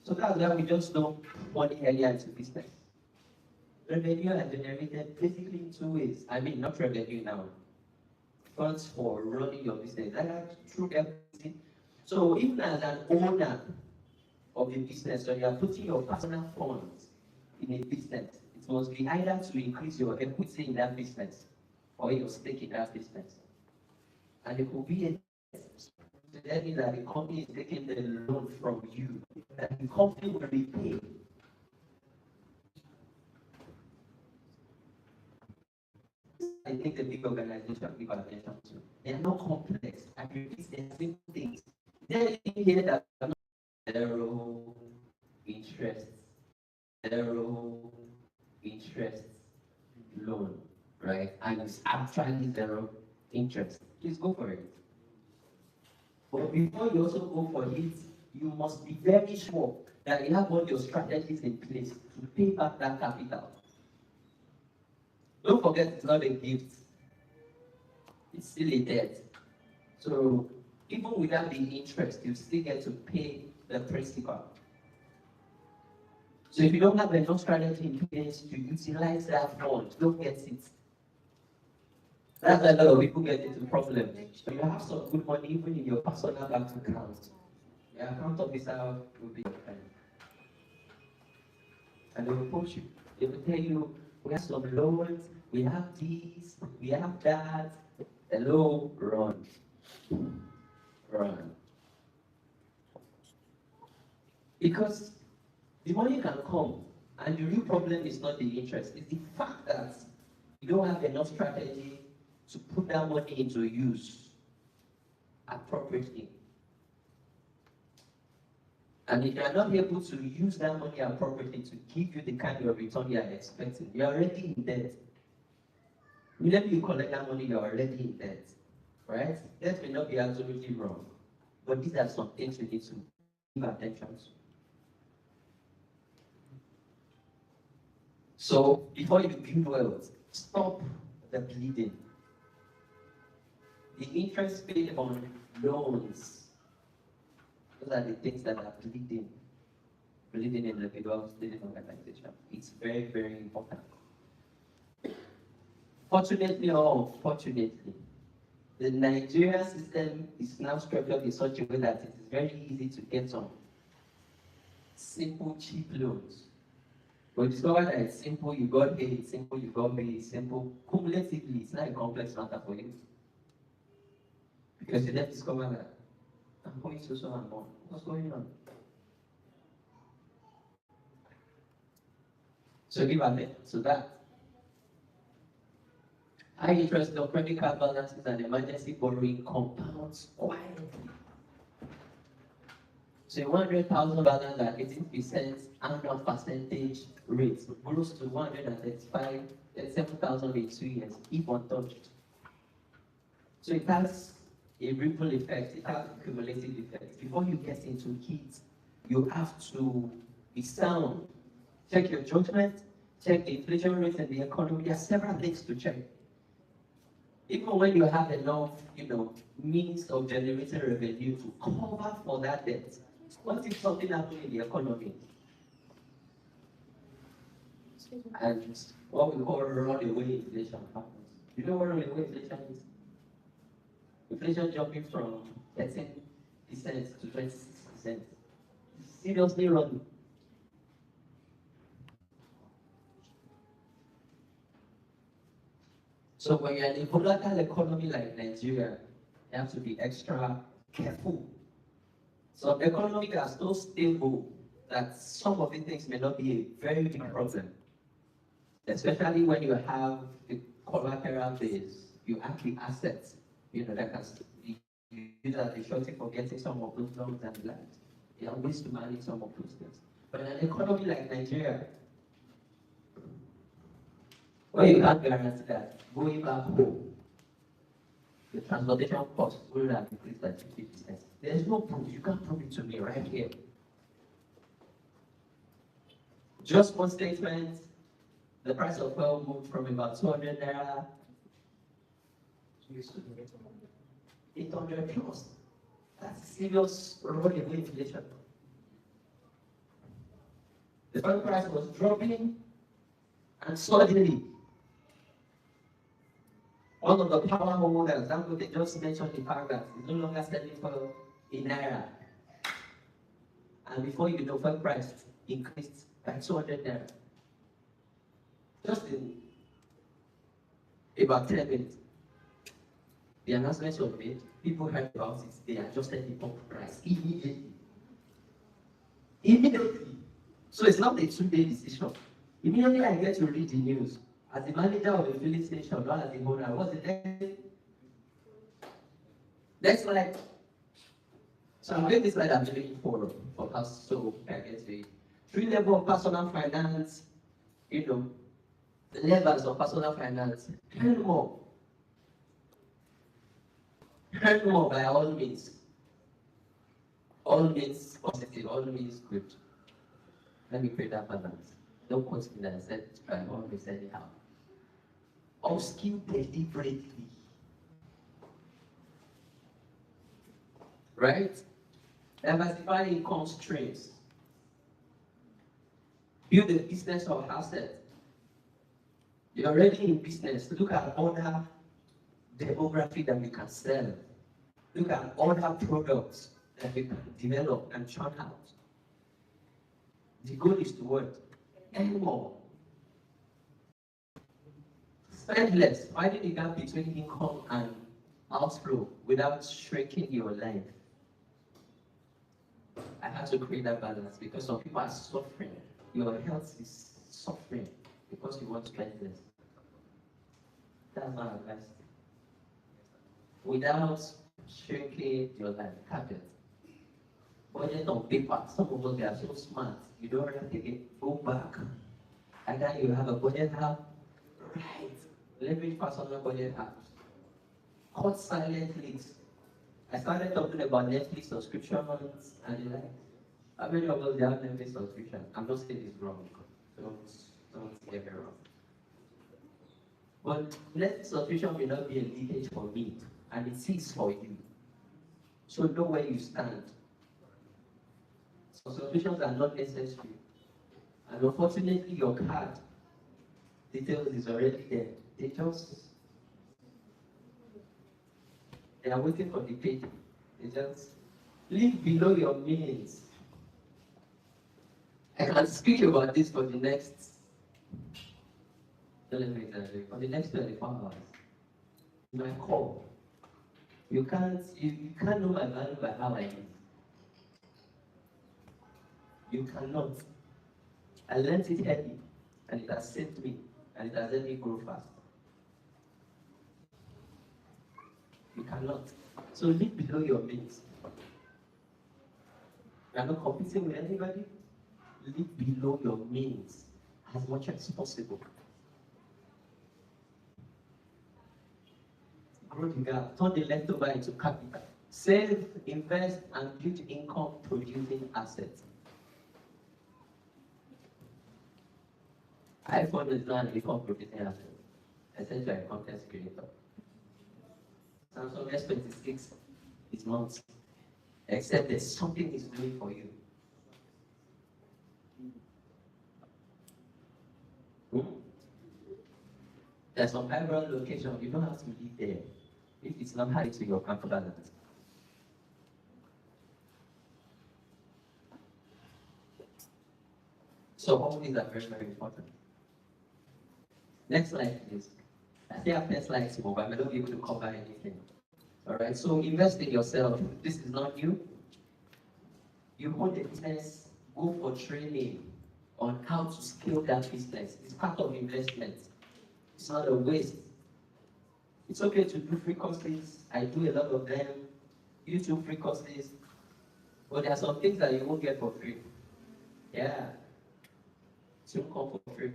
So that's why we just don't money earlier into business. Revenue are generated basically in 2 ways. I mean, not revenue now. Funds for running your business. That are through everything. So even as an owner of a business, when you are putting your personal funds in a business, it must be either to increase your equity in that business or your stake in that business. and it could be a to tell you that the company is taking the loan from you, that the company will repay. I think the big organization give attention to. They are not complex. I repeat, they are simple things. Then you hear that zero interest, zero interest loan, right? And it's actually zero interest. Please go for it. But before you also go for it, you must be very sure that you have all your strategies in place to pay back that capital. Don't forget, it's not a gift, it's still a debt. So even without the interest, you still get to pay the principal. So if you don't have enough strategy in place to utilize that fund, don't get it. That's why a lot of people get into problems. So you have some good money even in your personal bank account. Your account officer will be your friend. And they will push you. They will tell you, we have some loans, we have this, we have that. Hello, run. Run. Because the money can come, and the real problem is not the interest, it's the fact that you don't have enough strategy to put that money into use appropriately. And if you are not able to use that money appropriately to give you the kind of return you are expecting, you are already in debt. Whenever you collect that money, you are already in debt, right? That may not be absolutely wrong, but these are some things we need to give attention to. So before you build wealth, stop the bleeding. The interest paid on loans, those are the things that are bleeding individuals, bleeding organization. It's very, very important. Fortunately or unfortunately, the Nigerian system is now structured in such a way that it is very easy to get some simple, cheap loans. But you discover that it's simple, you got A, it's simple, you got B, it's simple. Cumulatively, it's not a complex matter for you. Because you then discover that I'm going to so and more. What's going on? So give attention to that. High interest on credit card balances and emergency borrowing compounds quietly. So $100,000 at 18% annual percentage rate grows to 137,000 in 2 years, if untouched. So it has a ripple effect, it has a cumulative effect. Before you get into it, you have to be sound. Check your judgment, check the inflation rate in the economy. There are several things to check. Even when you have enough, means of generating revenue to cover for that debt, what if something happens in the economy? And what we call runaway inflation happens. You know what runaway inflation is? Inflation jumping from 13% to 26%. Seriously running. So when you're in a volatile economy like Nigeria, you have to be extra careful. So the economy are so stable that some of the things may not be a very big problem. Especially when you have the collateral base, you have the assets, that can be used as a surety for getting some of those loans and land. There are ways to manage some of those things. But in an economy like Nigeria, where you can't guarantee that going back home, the transportation cost will have increased by 50%. There's no proof. You can't prove it to me right here. Just one statement, the price of oil moved from about 200 naira to 800 plus. That's serious runaway inflation. The oil price was dropping, and suddenly, one of the power holders, they just mentioned the fact that it's no longer selling for in naira. And before you know, fuel price increased by 200 naira. Just in about 10 minutes. The announcement was made, people heard about it, they adjusted the pump price immediately. Immediately. So it's not a 2-day decision. Immediately I get to read the news. As the manager of a filling station, not as the owner, what's the next thing? That's like, so I'm doing this like I'm doing for us, so I get the 3 level of personal finance, you know, the levels of personal finance, earn more. Earn more by all means. All means positive, all means good. Let me create that balance. Don't quote me that I said by all means anyhow. Upskill deliberately. Right? Diversify income streams. Build a business of asset. You're already in business. Look at other demography that you can sell. Look at other products that you can develop and churn out. The goal is to what? Earn more. Spend less. Finding the gap between income and outflow without shrinking your life. I had to create that balance because some people are suffering. Your health is suffering because you want to spend less. That's my advice. Without shrinking your life, target. Budget on paper. Some of us, they are so smart. You don't have to go back. And then you have a budget app. Right. Leverage personal budget apps. Cut silent links. I started talking about Netflix subscriptions and the like. How many of us have Netflix subscription? I'm not saying it's wrong. Don't get me wrong. But Netflix subscription may not be a leakage for me, and it is for you. So know where you stand. So subscriptions are not necessary. And unfortunately, your card details is already there. They are waiting for the pay. They just live below your means. I can speak about this for the next, for the next 24 hours. My call. You can't know my value by how I live. You cannot. I learned it early, and it has saved me, and it has helped me grow fast. You cannot. So live below your means. You are not competing with anybody. Live below your means as much as possible. Grow the gap. Turn the leftover into capital. Save, invest, and build income-producing assets. iPhone is not an income-producing asset. Essentially, a content creator. Samsung S26 is not, except there's something it's doing for you. There's some hybrid location, you don't have to live there if it's not high to your bank balance. So all these are very, very important. Next slide, please. I think after slides move, I may not be able to cover anything. All right, so invest in yourself. This is not you. You want a business, go for training on how to scale that business. It's part of investment. It's not a waste. It's okay to do free courses. I do a lot of them. YouTube free courses. But there are some things that you won't get for free. Yeah. It won't come for free.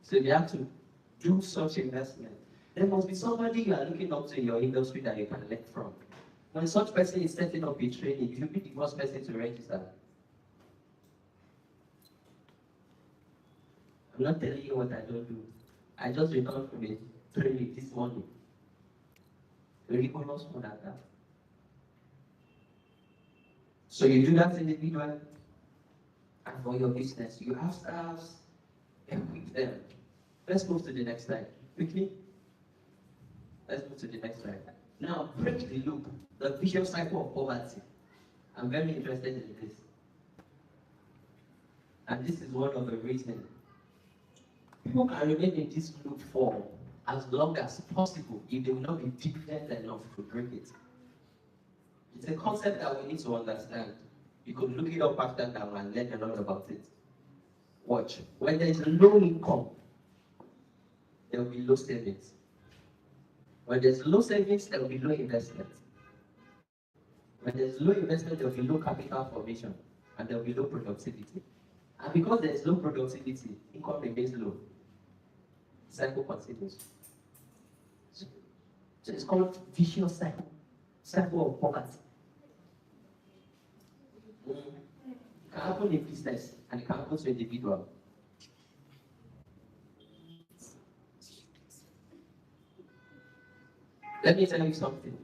So you have to do such investment. There must be somebody you are looking up to in your industry that you can learn from. When such person is setting up a training, you should be the first person to register. I'm not telling you what I don't do. I just returned from a training this morning. Rigorous more than that. So you do that individually, and for your business, you have staffs, equip them. Let's move to the next slide. Quickly. Let's move to the next slide. Now, break the loop, the vicious cycle of poverty. I'm very interested in this. And this is one of the reasons. People can remain in this loop for as long as possible if they will not be diligent enough to break it. It's a concept that we need to understand. You could look it up after now and learn a lot about it. Watch. When there is low income, there will be low savings. When there's low savings, there will be low investment. When there's low investment, there will be low capital formation and there will be low productivity. And because there's low productivity, income remains low. Cycle continues. So it's called vicious cycle. Cycle of poverty. It can happen in business and it can happen to individual. Let me tell you something.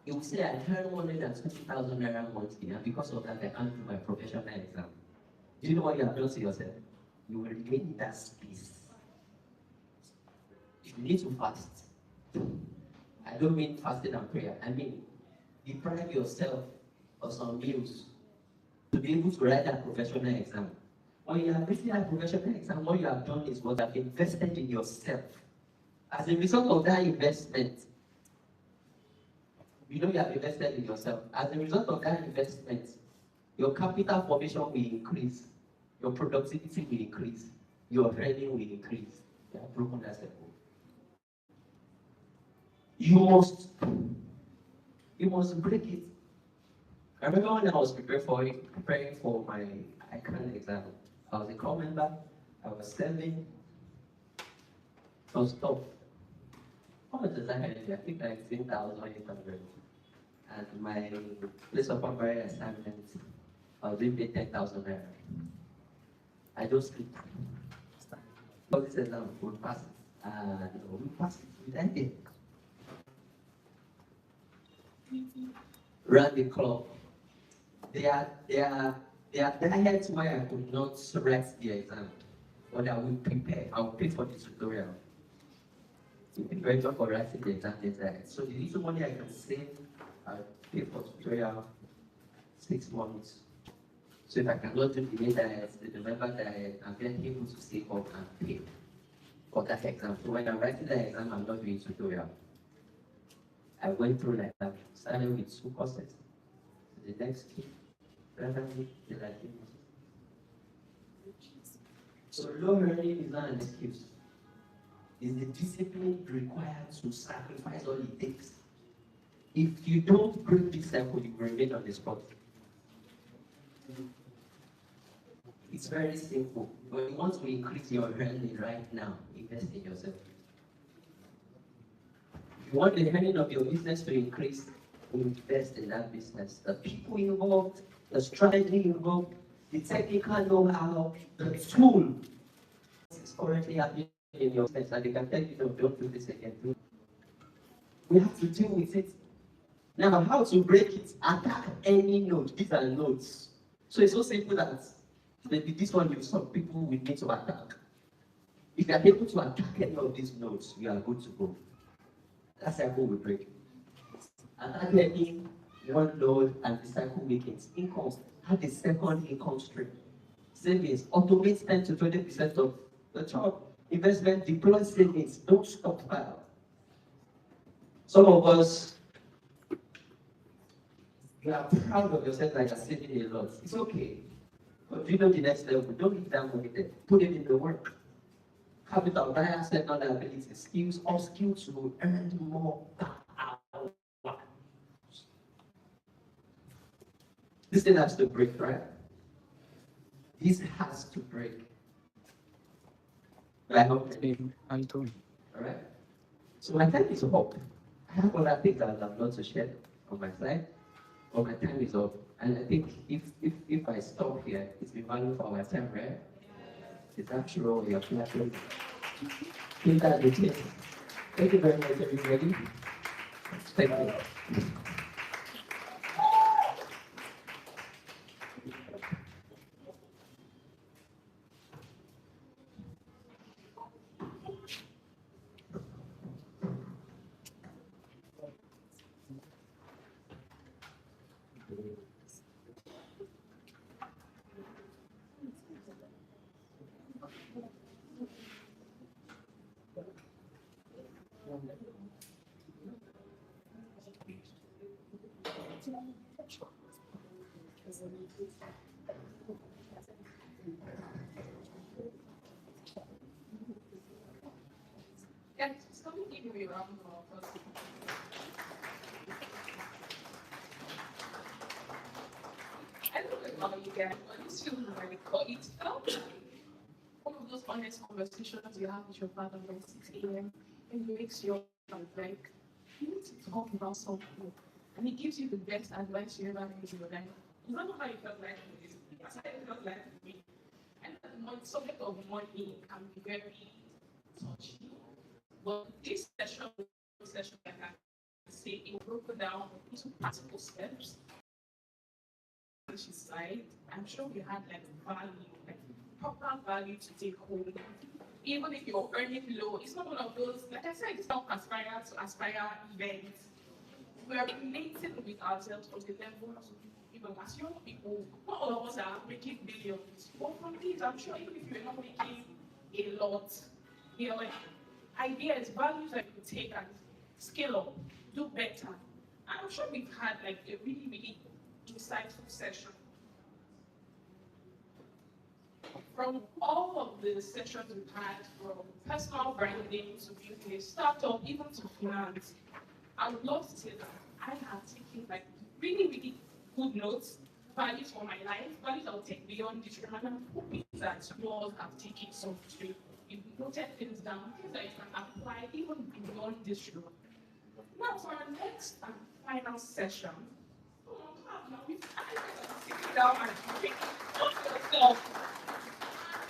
You will say I earn 120,000 naira monthly, and because of that, I can't do my professional exam. Do you know what you have done to yourself? You will remain in that space. You need to fast. I don't mean fasting and prayer. I mean deprive yourself of some meals to be able to write that professional exam. When you have written that professional exam, what you have done is what you have invested in yourself. As a result of that investment, you know you have invested in yourself. As a result of that investment, your capital formation will increase, your productivity will increase, your earning will increase. You have broken that cycle. You must break it. I remember when I was preparing for my ICANN exam, I was a core member, I was serving, it was tough. How much does I have? I think like 10,800. And my place of primary assignment, I was being paid 10,000 naira. I just clicked. All this exam, we passed it. And we passed it with anything. Ran the club. There are diets why I could not write the exam, but I will prepare. I will pay for the tutorial. Preparation for writing the exam diet. So the little money I can save, I'll pay for tutorial 6 months. So if I cannot do the May diet, the November diet, I'm then able to save up and pay for that exam. So when I'm writing the exam, I'm not doing tutorial. I went through like that, started with 2 courses. The next week, randomly, the Latin. So low earning is not an excuse. It's the discipline required to sacrifice all it takes. If you don't break this cycle, you will remain on the spot. It's very simple. When you want to increase your earning right now, invest in yourself. If you want the earning of your business to increase, invest in that business. The people involved, the strategy involved, the technical know-how, the tool is currently happening in your business, and they can tell you, no, don't do this again. We have to deal with it. Now, how to break it? Attack any node. These are nodes. So it's so simple that maybe this one, some people will need to attack. If you are able to attack any of these nodes, you are good to go. That cycle will break. Attack any one node and the cycle weakens. Income, have a second income stream. Savings, automate 10 to 20% of the job. Investment, deploy savings, don't stockpile. Some of us, you are proud of yourself that you're saving a lot. It's okay. But if you know the next level, don't leave that money there. Put it in the work. Capital, asset, non-liability, skills, or skills to earn more per hour. This thing has to break, right? This has to break. I hope. How you doing? All right. So my time is up. I have other things that I'd love to share on my side, but my time is up. And I think if I stop here, it's been valuable for my time, right? It's actual, you're clapping. Thank you very much, everybody. Thank you. give you a round of applause. I don't know about you guys, but this feels very cool. It felt like one of those honest conversations you have with your father by 6 a.m. and he wakes you up like, you need to talk about something. And he gives you the best advice you ever heard in your life. You don't know how you felt like with this. That's how it felt like with me. And the subject of money can be very touchy. But this session, I can say it broke down into practical steps. Side, I'm sure we had like value, like proper value to take home. Even if you're earning low, it's not one of those, like I said, it's not aspire to aspire events. We are relating with ourselves from the level of, as young people, not all of us are making billions. But from this, I'm sure even if you're not making a lot, like ideas, values that you take and scale up, do better. And I'm sure we've had like a really, really insightful session. From all of the sessions we've had, from personal branding to building a startup, even to finance, I would love to say that I have taken like really, really good notes, values for my life, values I will take beyond this room, and I'm hoping that you all have taken some too. You've noted things down, things that you can apply even beyond this room. Now for our next and final session, we've sit down and think of yourself.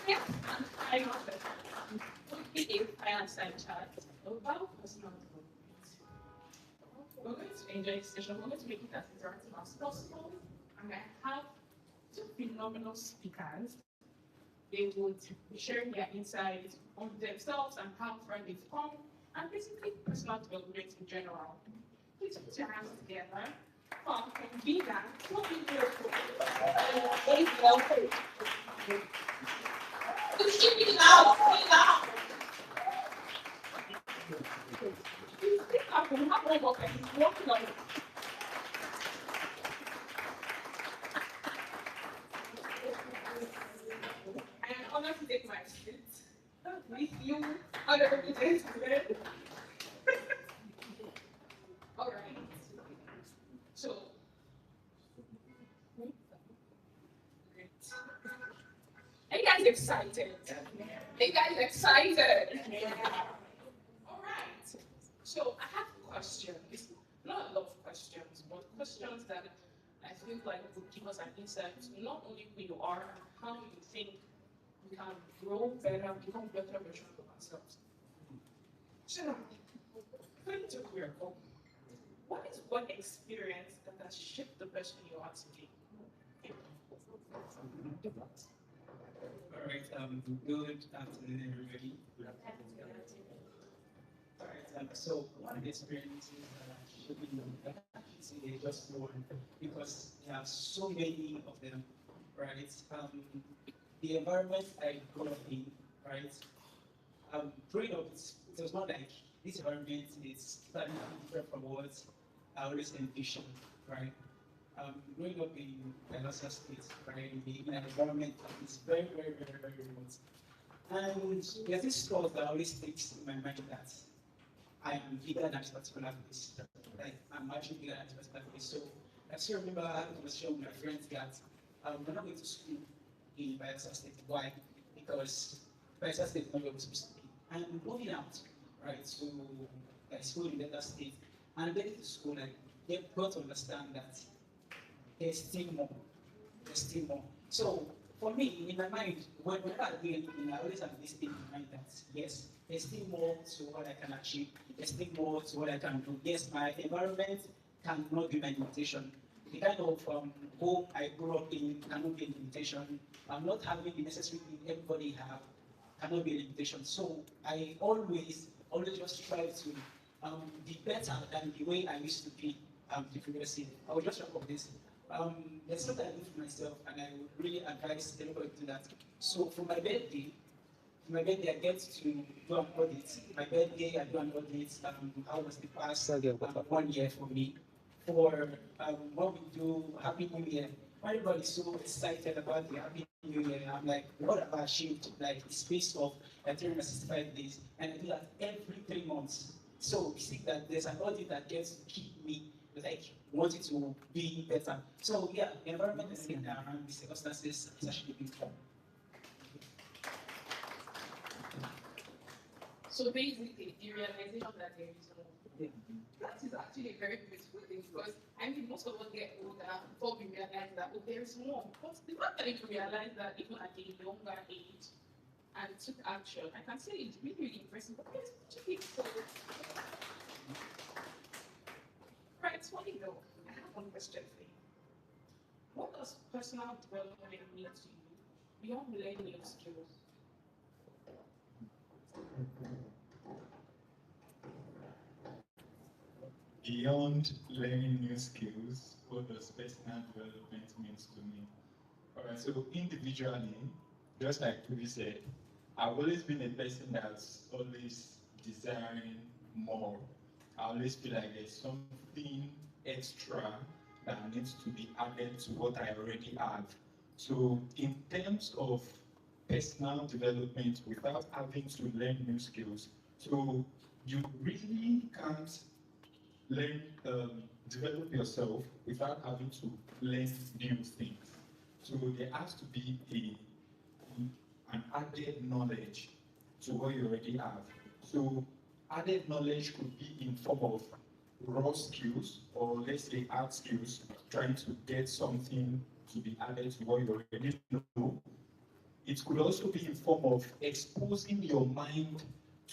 Next and final session will be a fireside chat about personal development. We're going to enjoy this session. We're going to make it as interactive as possible. And I have two phenomenal speakers. They would be sharing their insights on themselves and how far they've come, and basically personal development in general. Please put your hands together. From Vina, Tobi, speak loud, speak loud. Please speak up and have homework and he's working on it. I am honored to take my seat with you on the representative. All right. So, great. Are you guys excited? Are you guys excited? Yeah. All right. So I have questions. Not a lot of questions, but questions that I feel like would give us an insight to not only who you are and how you think we can grow better, become better versions of ourselves. So, going to career goal. What is one experience that has shaped the person you are today? All right, good afternoon, everybody. All right, so one of the experiences that I should be actually just one because there are so many of them, right? The environment I grew up in, right? Growing up, it was not like this environment is slightly different from what I always envisioned, right? Growing up in Delaware State, right, in an environment that is very, very, very, very remote. And there's this thought that always sticks in my mind that I am bigger than this particular place. Like, I'm actually bigger than this particular place. So I still remember I had a conversation with my friends that we're not going to school in Delaware State. Why? Because Delaware State is not where we're supposed to be. And moving out, right, to school in Delta State, and getting to school, like, they've got to understand that there's still more. There's still more. So for me, in my mind, whenever I do anything, I always have this thing in mind that yes, there's still more to what I can achieve. There's still more to what I can do. Yes, my environment cannot be my limitation. The kind of home I grew up in cannot be a limitation. I'm not having the necessary thing everybody have cannot be a limitation. So I always just try to be better than the way I used to be the previous year. I will just wrap up this. There's something I do for myself, and I would really advise everybody to do that. So for my birthday, I get to do an audit. My birthday, I do an audit. How was the past 1 year for me? For what we do, Happy New Year. Everybody's so excited about the Happy New Year. I'm like, what have I achieved? Like the space of 365 days, and I do that every 3 months. So we see that there's an audit that gets to keep me like wanting to be better. So yeah, the environment is in around the circumstances is actually being fun. So basically, the realization that there is more. That is actually a very beautiful thing because I mean most of us get older before we realize that oh, there is more. But the fact that you realize that even at a younger age and took action, I can say it's really, really impressive. But it's actually so right, it's funny though. I have one question for you. What does personal development mean to you beyond learning your skills? Beyond learning new skills, what does personal development means to me? All right, so individually, just like Tobi said, I've always been a person that's always desiring more. I always feel like there's something extra that needs to be added to what I already have. So in terms of personal development without having to learn new skills, so you really can't learn, develop yourself without having to learn new things. So there has to be an added knowledge to what you already have. So added knowledge could be in form of raw skills or let's say hard skills, trying to get something to be added to what you already know. It could also be in form of exposing your mind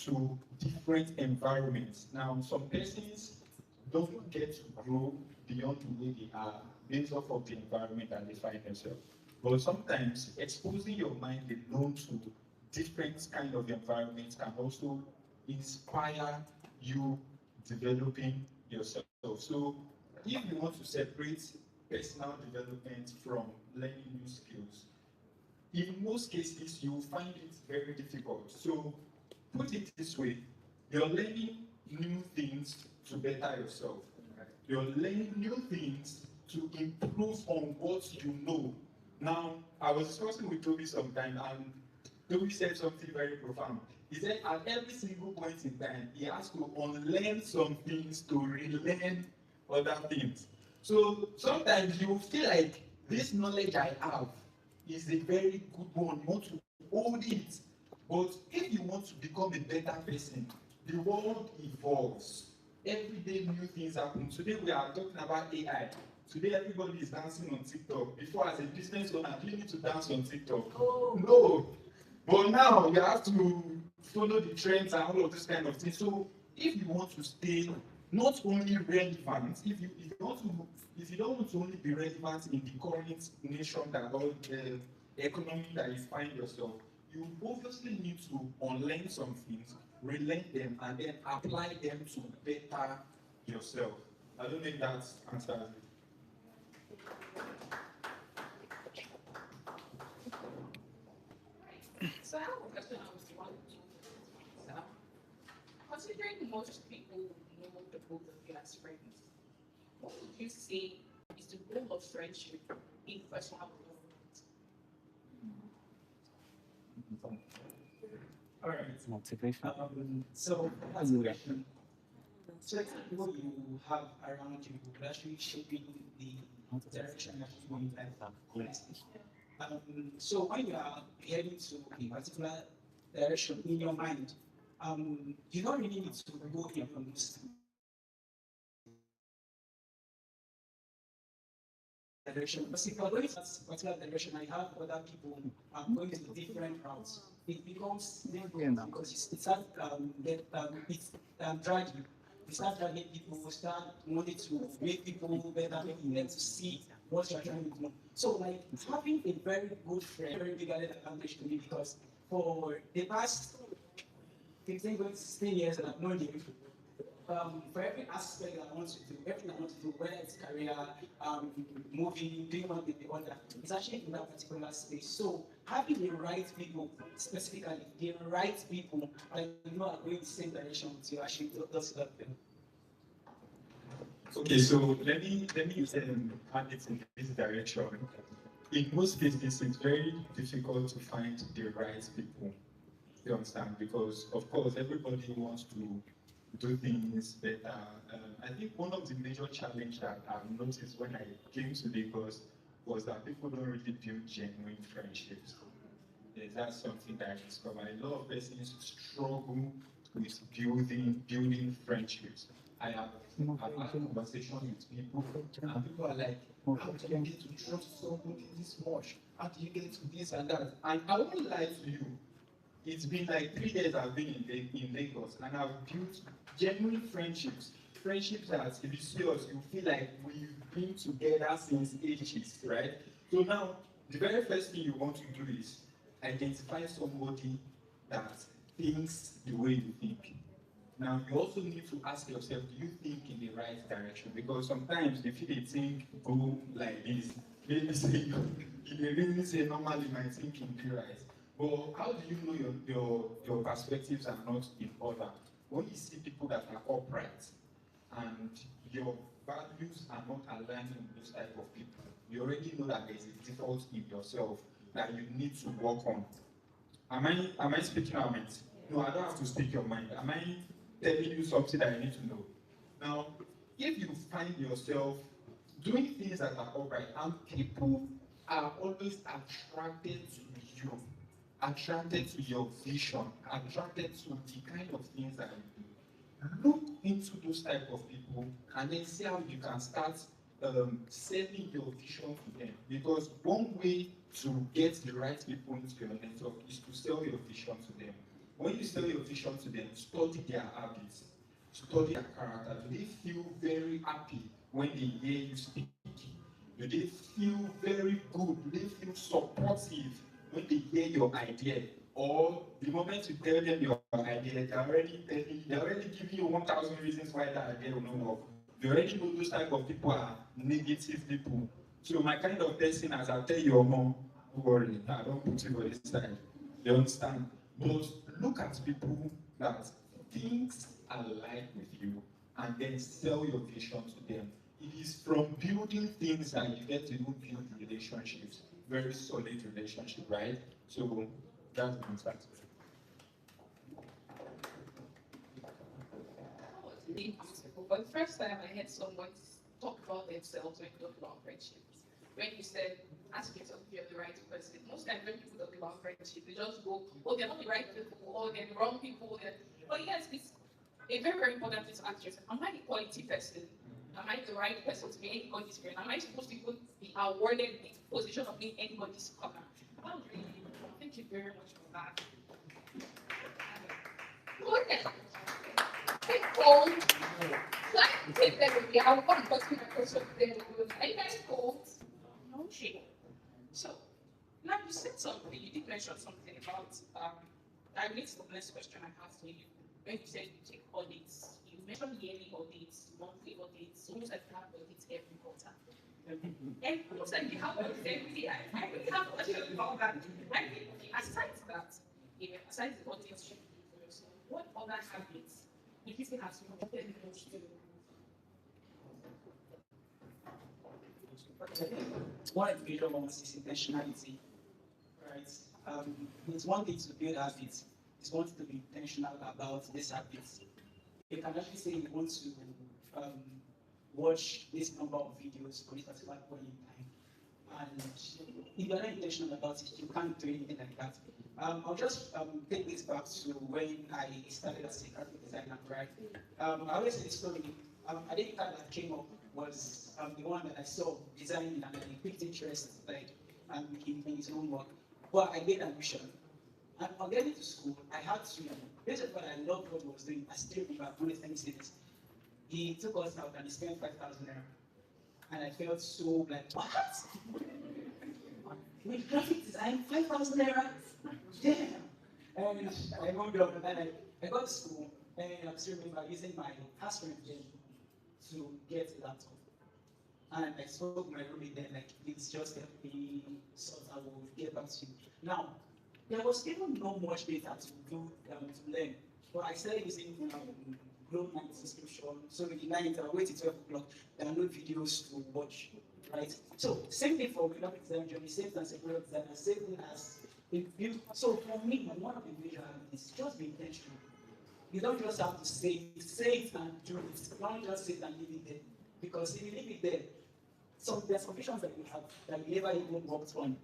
to different environments. Now, some persons don't get to grow beyond the way they are based off of the environment that they find themselves. But sometimes exposing your mind alone to different kind of environments can also inspire you developing yourself. So if you want to separate personal development from learning new skills, in most cases you will find it very difficult. So put it this way, you're learning new things to better yourself. You're learning new things to improve on what you know. Now, I was discussing with Tobi sometime, and Tobi said something very profound. He said at every single point in time, he has to unlearn some things to relearn other things. So sometimes you feel like this knowledge I have is a very good one. You want to hold it. But if you want to become a better person, the world evolves. Every day new things happen. Today we are talking about AI. Today everybody is dancing on TikTok. Before, as a business owner, do you need to dance on TikTok? Oh. No. But now you have to follow the trends and all of this kind of things. So if you want to stay not only relevant, if you don't want to only be relevant in the current nation that all the economy that you find yourself, you obviously need to unlearn some things, relearn them, and then apply them to better yourself. I don't know if that answers it. So I have a question I was wanting to ask. Considering most people know the both of you as friends, what would you say is the goal of friendship in personal development? All right. Motivation. So that's a question. So it's people you have around you could actually shaping the direction that you want in life. So when you are heading to a particular direction in your mind, you don't really need to go in on this direction. But if you're going to that particular direction and you have other people going to different routes, it becomes difficult because it starts dragging. You start dragging people, start wanting to make people better, making them to see what you're trying to do. So like having a very good friend, very big added advantage to me because for the past 15 to 16 years that I've known you, for every aspect that I want to do, everything I want to do, whether it's career, moving, doing one thing or the other, it's actually in that particular space. So having the right people, specifically the right people, that you know are going the same direction with you actually does help them. Okay, so let me add it in this direction. In most cases, it's very difficult to find the right people. You understand? Because of course everybody wants to do things better. I think one of the major challenges that I've noticed when I came to Lagos was that people don't really build genuine friendships. That's something that I discovered. A lot of persons struggle with building friendships. I've had conversations with people, and people are like, "How do you get to trust somebody this much? How do you get to this and that?" And I won't lie to you. It's been like 3 years I've been in Lagos, and I've built genuine friendships. Friendships that, if you see us, you feel like we've been together since ages, right? So now, the very first thing you want to do is identify somebody that thinks the way you think. Now, you also need to ask yourself, do you think in the right direction? Because sometimes if you think go like this, maybe say, if you really say normally my thinking be right. But how do you know your perspectives are not in order? When you see people that are upright and your values are not aligned with those type of people, you already know that there's a default in yourself that you need to work on. Am I speaking your mind? No, I don't have to speak your mind. Am I telling you something that you need to know? Now, if you find yourself doing things that are upright and people are always attracted to you, attracted to your vision, attracted to the kind of things that you do, look into those type of people and then see how you can start selling your vision to them. Because one way to get the right people into your network is to sell your vision to them. When you sell your vision to them, study their habits, study their character. Do they feel very happy when they hear you speak? Do they feel very good? Do they feel supportive when they hear your idea? Or the moment you tell them your idea, they're already giving you 1,000 reasons why that idea will not work. You already know those type of people are negative people. So my kind of person, as I'll tell your mom, don't worry, I don't put you on this side. You understand? But look at people that things align with you and then sell your vision to them. It is from building things that you get to even build relationships, very solid relationship, right? So that's my start. That was really beautiful. But the first time I heard someone talk about themselves when talking about friendships, when you said, ask yourself if you're the right person. Most times when people talk about friendship, they just go, oh, they're not the right people, or they're the wrong people. But yes, it's a very, very important thing to ask yourself, am I a quality person? Am I the right person to be anybody's friend? Am I supposed to even be awarded the position of being anybody's scholar? That was really beautiful. Thank you very much for that. Okay. Cold. So I take that with me. I want to put my question there. Are you guys cold? No shame. So now you said something, you did mention something about that relates to the next question I have for you. When you said you take audits, you mentioned yearly audits, monthly audits, almost like you have audits every quarter. And it looks like you have audits every year. I really have questions about that. I think aside that, aside the audits you do for yourself, what other habits do you think has promoted the most to you? One of the major ones is intentionality, right? It's one thing to build habits. It's one thing to be intentional about these habits. You can actually say you want to um, watch this number of videos for this particular point in time, and if you're not intentional about it, you can't do anything like that. I'll just take this back to when I started as a graphic designer, right? I always say the story. I think that came up was the one that I saw designing and I picked interest like in his own work. But I made a mission. And on getting to school, I had to, based on what I loved what he was doing, I still remember one of the things he took us out and he spent 5,000 naira. And I felt so like, what? With graphic design, 5,000 naira? Damn. And I moved on and I got to school and I still remember using my classroom to get a laptop. And I spoke to my roommate then, like, it's just help me sort I will get back to you. Now, there was even not much data to do to learn. But I started using Glow Night subscription. So in the night, I wait till 12 o'clock, download videos to watch, right? So same thing for graphic design journey, same thing as a graphic designer, same thing as a build. So for me, one of the major habits is just be intentional. You don't just have to say it and do it. Don't just sit and leave it there. Because if you leave it there, there's conditions that you have that you never even worked on.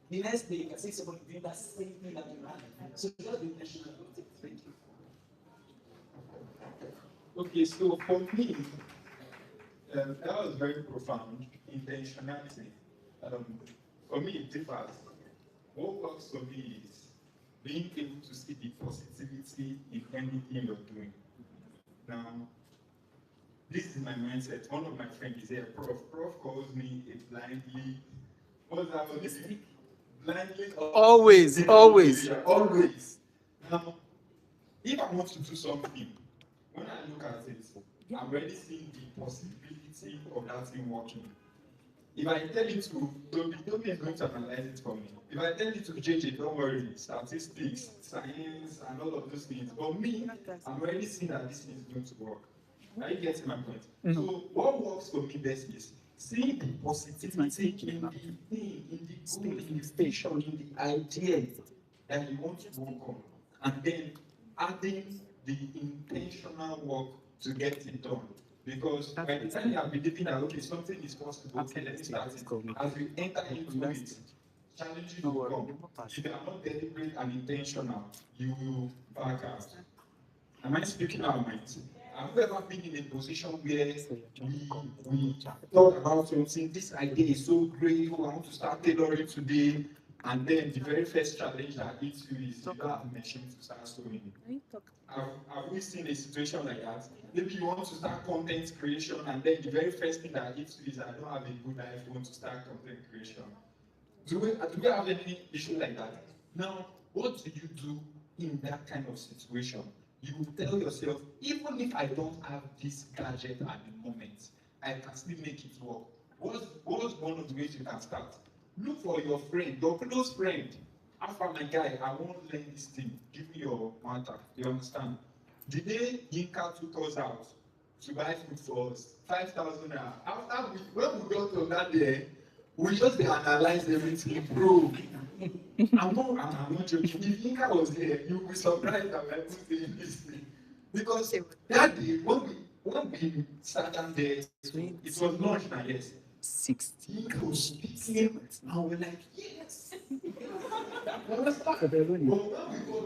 The next day, you can see somebody doing that same thing that you had. So just be intentional about it. Thank you. Okay, so for me, that was very profound. Intentionality. For me, it differs. What works for me is being able to see the positivity in anything you're doing. Now, this is my mindset. One of my friends is here, Prof. Prof calls me a blindly, what's that word? Blindly. Always. Always. Now, if I want to do something, when I look at it, I'm already seeing the possibility of that thing working. If I tell you to Tobi is going to analyze it for me. If I tell you to JJ, don't worry, statistics, science, and all of those things. But me, I'm already seeing that this thing is going to work. Are you getting my point? So what works for me best is seeing the positivity in the thing, in the goal, in the vision, in the idea that you want to work on, and then adding the intentional work to get it done. Because by the time you are believing that okay, something is possible, okay, let me start it. As we enter into it, challenges will come. If you are not deliberate and intentional, you will back out. Am I speaking our minds? Have you ever been in a position where we thought about something, this idea is so great, oh, I want to start tailoring today, and then the very first challenge that hits you is you don't have a machine to start sewing. Have we seen a situation like that? Maybe you want to start content creation, and then the very first thing that hits you is I don't have a good iPhone to start content creation. Do we have any issue like that? Now, what do you do in that kind of situation? You will tell yourself, even if I don't have this gadget at the moment, I can still make it work. What's one of the ways you can start? Look for your friend, your close friend. After my guy, I won't learn this thing. Give me your matter. You understand? The day Yinka took us out to buy food for us, 5,000 naira. After when we got to that day, we just analyze everything, bro. I'm not joking. If Yinka was there, you would be surprised that we're saying this thing. Because that day, when we sat down there, it was lunch now, yes. 60. Yinka was speaking, and we're like, yes. But when we go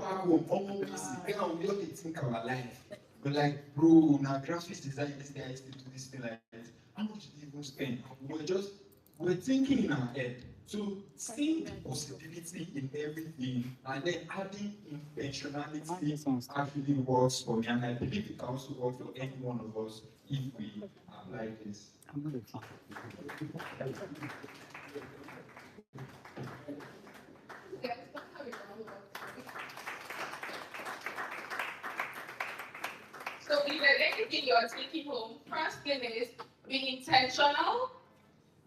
back home, almost we don't think our life. We're like, bro, now graphics design, this guy used to do this thing like this. How much did he even spend? We're thinking in our head. So seeing the possibility in everything and then adding intentionality actually works for me. And I believe it can also work for any one of us if we apply this. So if there's anything you're taking home, first thing is be intentional,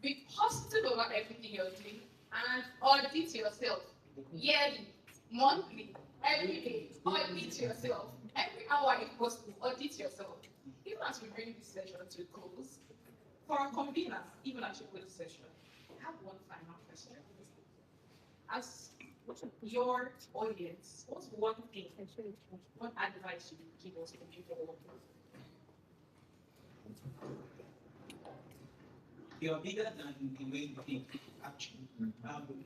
be positive about everything you're doing, and audit yourself yearly, monthly, every day. Audit yourself. Every hour if possible, audit yourself. Even as we bring this session to a close, for our conveners, even as we close this session, I have one final question. As your audience, what's one thing, what advice you would give us to people working? You're bigger than the way you think, actually.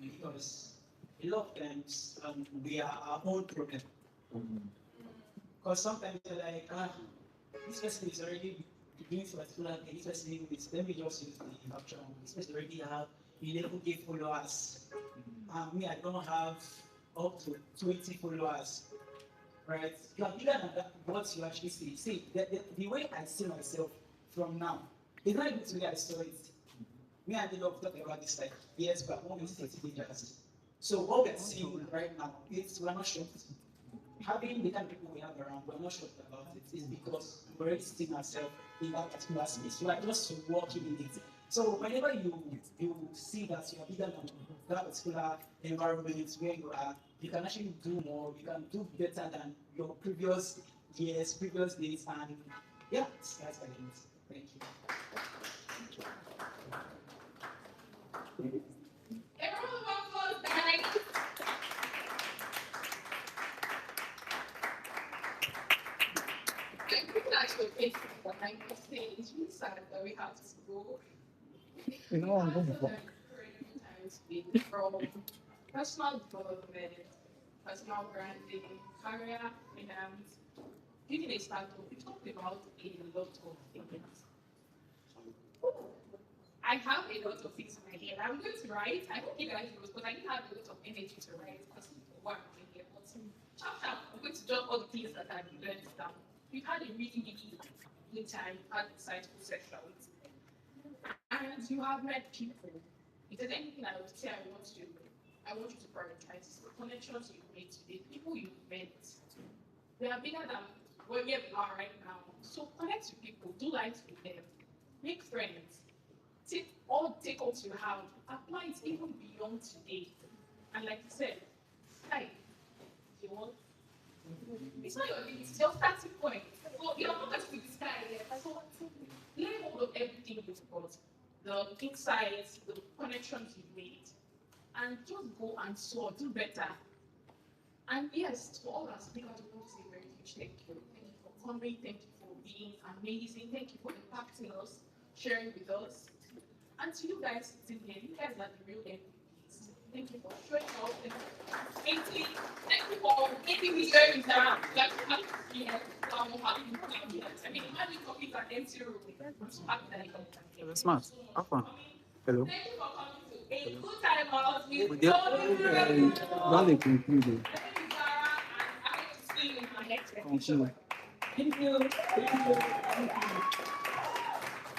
Because a lot of times we are our own problem. Because sometimes you're like, this person is already doing this particular thing, this person is, let me just use the option. This person already have 11K followers. Me, I don't have up to 20 followers. Right? You are bigger than that, what you actually see. See, the way I see myself from now, it's not even the way I saw it. Me and the Lord talked about this like years back when we were teenagers. So what we're seeing right now is we're not shocked. Having the kind of people we have around, we're not shocked about it. It's because we're already seeing ourselves in that particular space. We are just working in it. So whenever you see that you are bigger than that particular environment where you are, you can actually do more, you can do better than your previous years, previous days, and yeah, that's my limit. Thank you. Everyone applause, guys. I think that's your face, but I can say it's really sad that we have to go. You know, I'm going to Times from personal development, personal branding, career finance, building a startup. We've talked about a lot of things. I have a lot of things in my head. I'm going to write. I hope you guys will, because I didn't have a lot of energy to write because what I'm doing here. But chap chap, I'm going to jot all the things that I've learned down. We've had a really, really good time, had insightful sessions, and you have met people. If there's anything I would say I want you to prioritize the connections you've made today, people you've met. They are bigger than where we are right now. So connect with people, do life with them, make friends, take what you have, apply it even beyond today. And like you said, sky, you want it's not your limit, it's your starting point. So you're not going to be the sky yet. So lay hold of everything you've got, the insights, the connections you've made, and just go and soar, do better. And yes, to all our speakers, we want to say a very huge thank you. Thank you for coming, thank you for being amazing, thank you for impacting us, sharing with us. And to you guys sitting here, you guys are the real MVPs. Thank you for showing up. Thank you for making me share with that. Like, I mean, imagine talking to an empty room. I'm so happy that you come here. That's smart. Have fun. Hello. Thank you for coming to a good time out with We get not a conclusion. Continue. Thank you.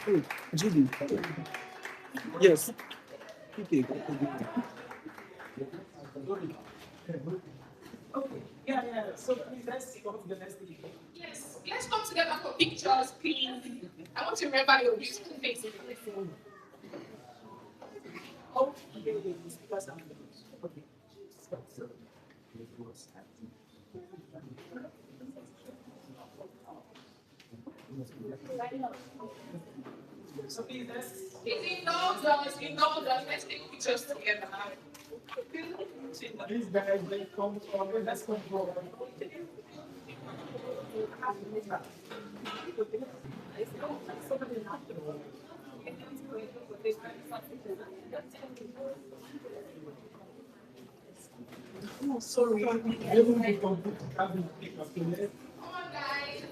Hey, Judy. Yes. Okay. Okay. Yeah. So please let's go to the next thing. Yes, let's come together for pictures, please. I want to remember your beautiful faces. Okay. Because I'm okay. So please let's Indulge us. Let's take pictures together. these guys they come from let's come forward. Oh, sorry. Everyone come to have a pick up in there. Come on, guys.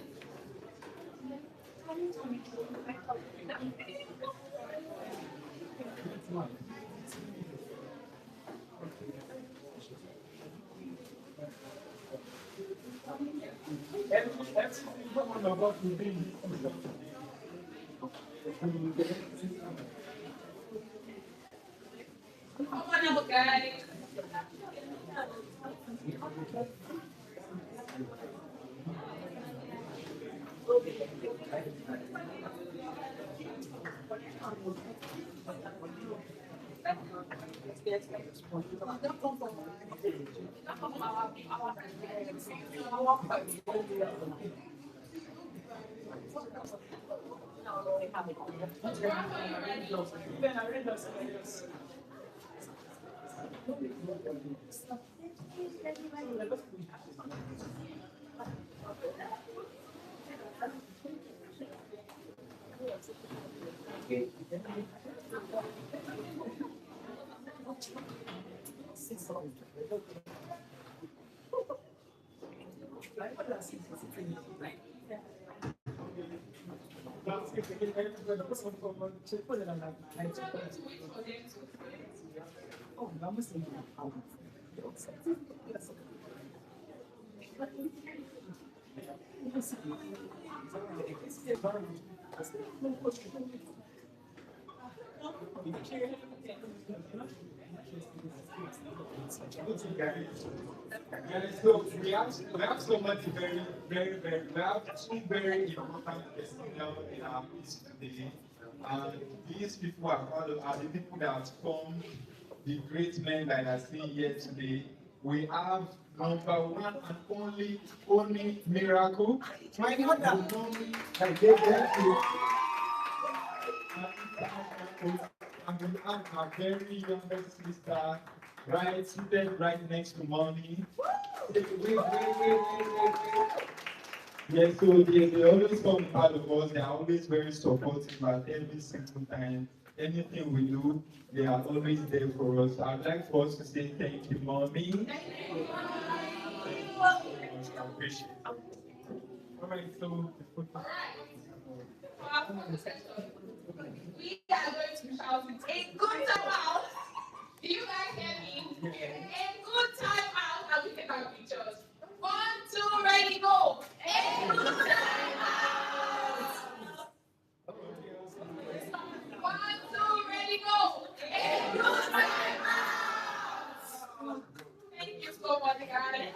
Everyone about to be Come on out, guys. Oh, vamos sim. Guys, so we have so much we have two very important personnel in our midst today. And these people are the people that form the great men that are seen here today. We have number one and only miracle. My mother told me I gave them to. And we have our very youngest sister, right, seated right next to mommy. Wait. Yes, so they always come part of us. They are always very supportive at every single time. Anything we do, they are always there for us. I'd like for us to say thank you, mommy. Thank you so much. I appreciate it. All right, so We are going to be shouting a good time out. Do you guys hear me? A good time out, and we take our pictures. 1, 2, ready, go. A good time out. 1, 2, ready, go. A good time out. Thank you so much, guys.